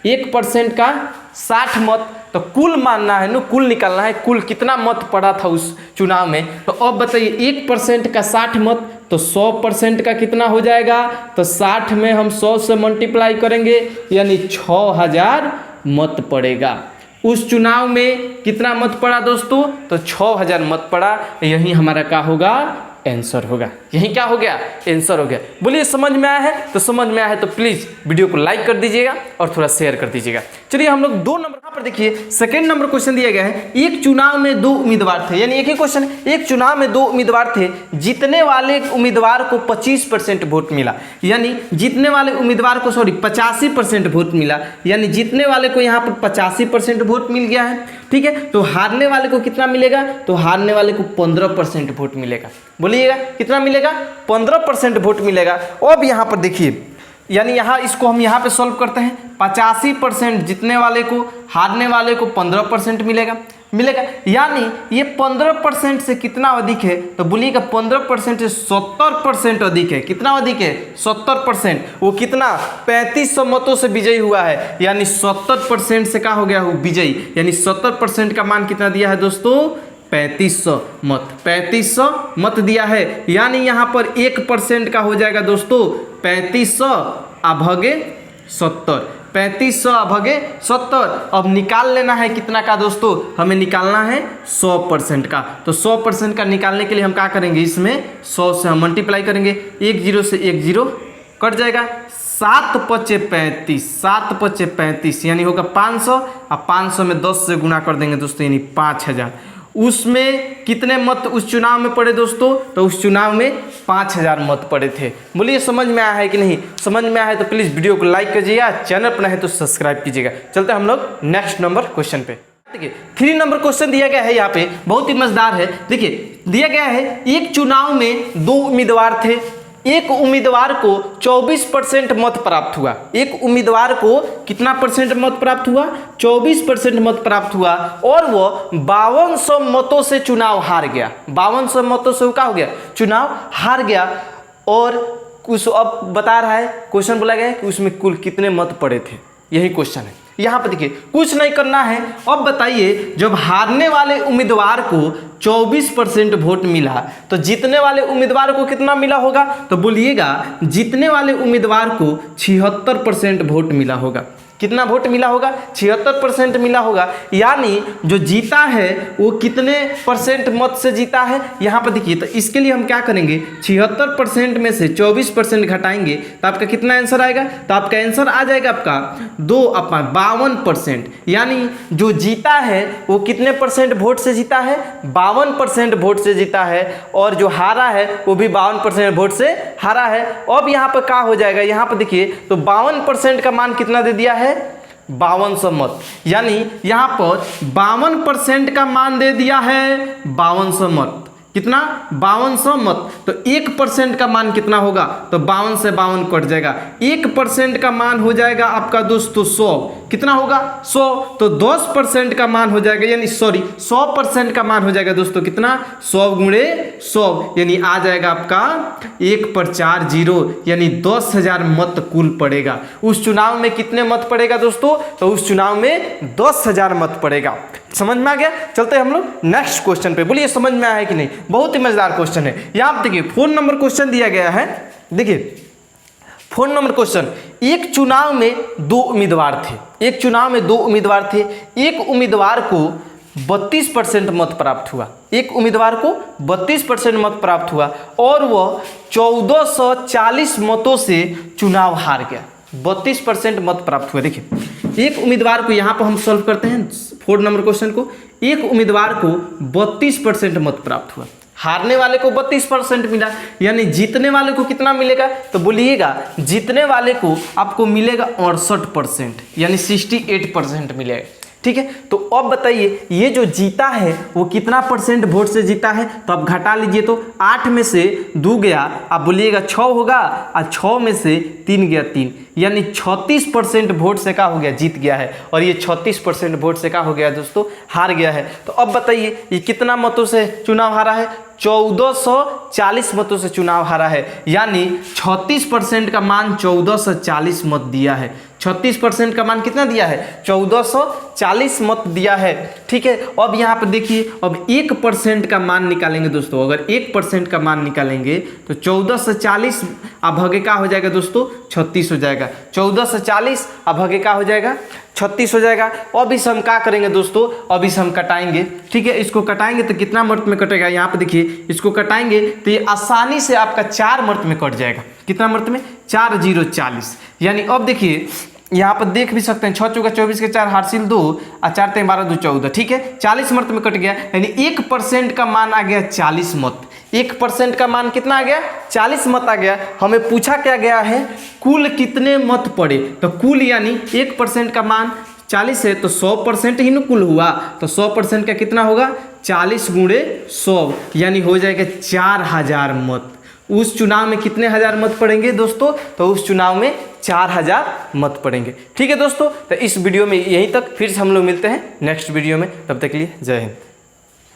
1% का 60 मत। तो कुल मानना है ना, कुल निकालना है, कुल कितना मत पड़ा था उस चुनाव में। तो अब बताइए 1% का 60 मत, तो 100% का कितना हो जाएगा, तो 60 में हम 100 से मल्टीप्लाई करेंगे, यानी 6000 मत पड़ेगा। उस चुनाव में कितना मत पड़ा दोस्तों, तो 6000 मत पड़ा। यही हमारा क्या होगा, आंसर होगा। यही क्या हो गया, आंसर हो गया। बोलिए समझ में आया है, तो समझ में आया है तो प्लीज वीडियो को लाइक कर दीजिएगा और थोड़ा शेयर कर दीजिएगा। चलिए हम लोग 2 नंबर यहाँ पर देखिए, सेकंड नंबर क्वेश्चन दिया गया है, एक चुनाव में 2 उम्मीदवार थे, यानी एक ही क्वेश्चन, एक चुनाव में 2 उम्मीदवार थे, जीतने वाले उम्मीदवार को 25% वोट मिला, यानी जीतने वाले उम्मीदवार को 85% वोट मिला, यानी जीतने वाले को यहाँ पर 85% वोट मिल गया है। ठीक है, तो हारने वाले को कितना मिलेगा, तो हारने वाले को 15% वोट मिलेगा। बोले बोलिएगा कितना मिलेगा, 15% वोट मिलेगा। अब यहाँ पर देखिए, यानी यहाँ इसको हम यहाँ पे सॉल्व करते हैं, 85% जीतने वाले को, हारने वाले को 15% मिलेगा। यानी ये 15% से कितना अधिक है, तो बोलिएगा 15% से 70% अधिक है। कितना अधिक है, 70%। वो कितना, 3500 मतों से विजयी हुआ है, यानी 70% से क्या हो गया हो, विजयी। यानी 70% का मान कितना दिया है दोस्तों, 3500 मत। 3500 मत दिया है, यानी यहाँ पर 1% का हो जाएगा दोस्तों 3500 अभागे 70। 3500 अभागे 70। अब निकाल लेना है कितना का दोस्तों, हमें निकालना है 100% का। तो 100% का निकालने के लिए हम क्या करेंगे, इसमें 100 से हम मल्टीप्लाई करेंगे, 1 0 से 1 0 कट जाएगा, 7 पचे 35, 7 पचे 35 यानी होगा 500। अब 500 में 10 से गुना कर देंगे दोस्तों, यानी 5000। उसमें कितने मत उस चुनाव में पड़े दोस्तों, तो उस चुनाव में 5000 मत पड़े थे। बोलिए समझ में आया है कि नहीं, समझ में आया है तो प्लीज़ वीडियो को लाइक कीजिएगा, चैनल पर नए है तो सब्सक्राइब कीजिएगा। चलते हैं हम लोग नेक्स्ट नंबर क्वेश्चन पे। देखिए 3 नंबर क्वेश्चन दिया गया है, यहाँ पे बहुत ही मजेदार है। देखिए दिया गया है, एक चुनाव में 2 उम्मीदवार थे, एक उम्मीदवार को 24% मत प्राप्त हुआ। एक उम्मीदवार को कितना परसेंट मत प्राप्त हुआ, 24% मत प्राप्त हुआ, और वो 5200 मतों से चुनाव हार गया। 5200 मतों से क्या हो गया, चुनाव हार गया। और कुछ अब बता रहा है, क्वेश्चन बोला गया है कि उसमें कुल कितने मत पड़े थे, यही क्वेश्चन है। यहाँ पर देखिए कुछ नहीं करना है। अब बताइए, जब हारने वाले उम्मीदवार को 24% वोट मिला, तो जीतने वाले उम्मीदवार को कितना मिला होगा, तो बोलिएगा जीतने वाले उम्मीदवार को 76% वोट मिला होगा। कितना वोट मिला होगा, 76% मिला होगा। यानी जो जीता है वो कितने परसेंट मत से जीता है, यहाँ पर देखिए। तो इसके लिए हम क्या करेंगे, 76% में से 24% घटाएंगे तो आपका कितना आंसर आएगा, तो आपका आंसर आ जाएगा आपका 52%। यानी जो जीता है वो कितने परसेंट वोट से जीता है, 52% वोट से जीता है, और जो हारा है वो भी 52% वोट से हारा है। अब यहाँ पर क्या हो जाएगा, यहाँ पर देखिए, तो 52% का मान कितना दे दिया है, 5200 मत। यानी यहां पर 52% का मान दे दिया है 5200 मत। कितना, 5200 मत। तो 1% का मान कितना होगा, तो 52 से 52 कट जाएगा, 1% का मान हो जाएगा आपका दोस्तों 100। कितना होगा, 100। तो 10% का मान हो जाएगा, यानी 100% का मान हो जाएगा दोस्तों कितना, 100 गुणे 100, यानी आ जाएगा आपका 1 पर 4 0, यानी 10,000 मत कुल पड़ेगा। उस चुनाव में कितने मत पड़ेगा दोस्तों, तो उस चुनाव में 10,000 मत पड़ेगा। समझ में आ गया। चलते हैं हम लोग नेक्स्ट क्वेश्चन पे। बोलिए समझ में आया है कि नहीं, बहुत ही मजेदार क्वेश्चन है। यहाँ पे देखिए 4 नंबर क्वेश्चन दिया गया है। देखिए 4 नंबर क्वेश्चन, एक चुनाव में 2 उम्मीदवार थे। एक चुनाव में 2 उम्मीदवार थे। एक उम्मीदवार को 32% मत प्राप्त हुआ। एक उम्मीदवार को 32% मत प्राप्त हुआ, और वह 1440 मतों से चुनाव हार गया। 32% मत प्राप्त हुआ। देखिए एक उम्मीदवार को, यहाँ पर हम सॉल्व करते हैं 4 नंबर क्वेश्चन को। एक उम्मीदवार को 32% मत प्राप्त हुआ, हारने वाले को 32% मिला, यानी जीतने वाले को कितना मिलेगा, तो बोलिएगा जीतने वाले को आपको मिलेगा 68%, यानी 68% मिलेगा। ठीक है, तो अब बताइए ये जो जीता है वो कितना परसेंट वोट से जीता है, तो आप घटा लीजिए। तो 8 में से 2 गया, आप बोलिएगा 6 होगा, और 6 में से 3 गया 3, यानी 36% वोट से क्या हो गया, जीत गया है। और ये 36% वोट से क्या हो गया दोस्तों, हार गया है। तो अब बताइए ये कितना मतों से चुनाव हारा है, 1440 मतों से चुनाव हारा है। यानी 36% का मान 1440 मत दिया है। 36% का मान कितना दिया है, 1440 मत दिया है। ठीक है, अब यहाँ पर देखिए, अब 1% का मान निकालेंगे दोस्तों। अगर 1% का मान निकालेंगे तो 1440 अभागे क्या हो जाएगा दोस्तों, 36 हो जाएगा। 1440 अभागे क्या हो जाएगा, 36 हो जाएगा। अब इस हम क्या करेंगे दोस्तों, अब इस हम कटाएंगे। ठीक है, इसको कटाएंगे तो कितना मर्त में कटेगा, यहाँ पे देखिए इसको कटाएंगे तो ये आसानी से आपका 4 मर्त में कट जाएगा। कितना मर्त में, 4 0 40। यानी अब देखिए यहाँ पर देख भी सकते हैं, 6 चौका 24 के 4 हासिल 2, और 4 3 12 2 14। ठीक है, 40 मत में कट गया, यानी 1% का मान आ गया 40 मत। 1% का मान कितना आ गया, 40 मत आ गया। हमें पूछा क्या गया है, कुल कितने मत पड़े, तो कुल यानी 1% का मान 40 है, तो 100% ही न कुल हुआ, तो 100% का कितना होगा, 40 गुणे 100 यानी हो जाएगा 4000 मत। उस चुनाव में कितने हजार मत पड़ेंगे दोस्तों? तो उस चुनाव में 4000 मत पड़ेंगे। ठीक है दोस्तों, तो इस वीडियो में यहीं तक, फिर से हम लोग मिलते हैं नेक्स्ट वीडियो में। तब तक के लिए जय हिंद।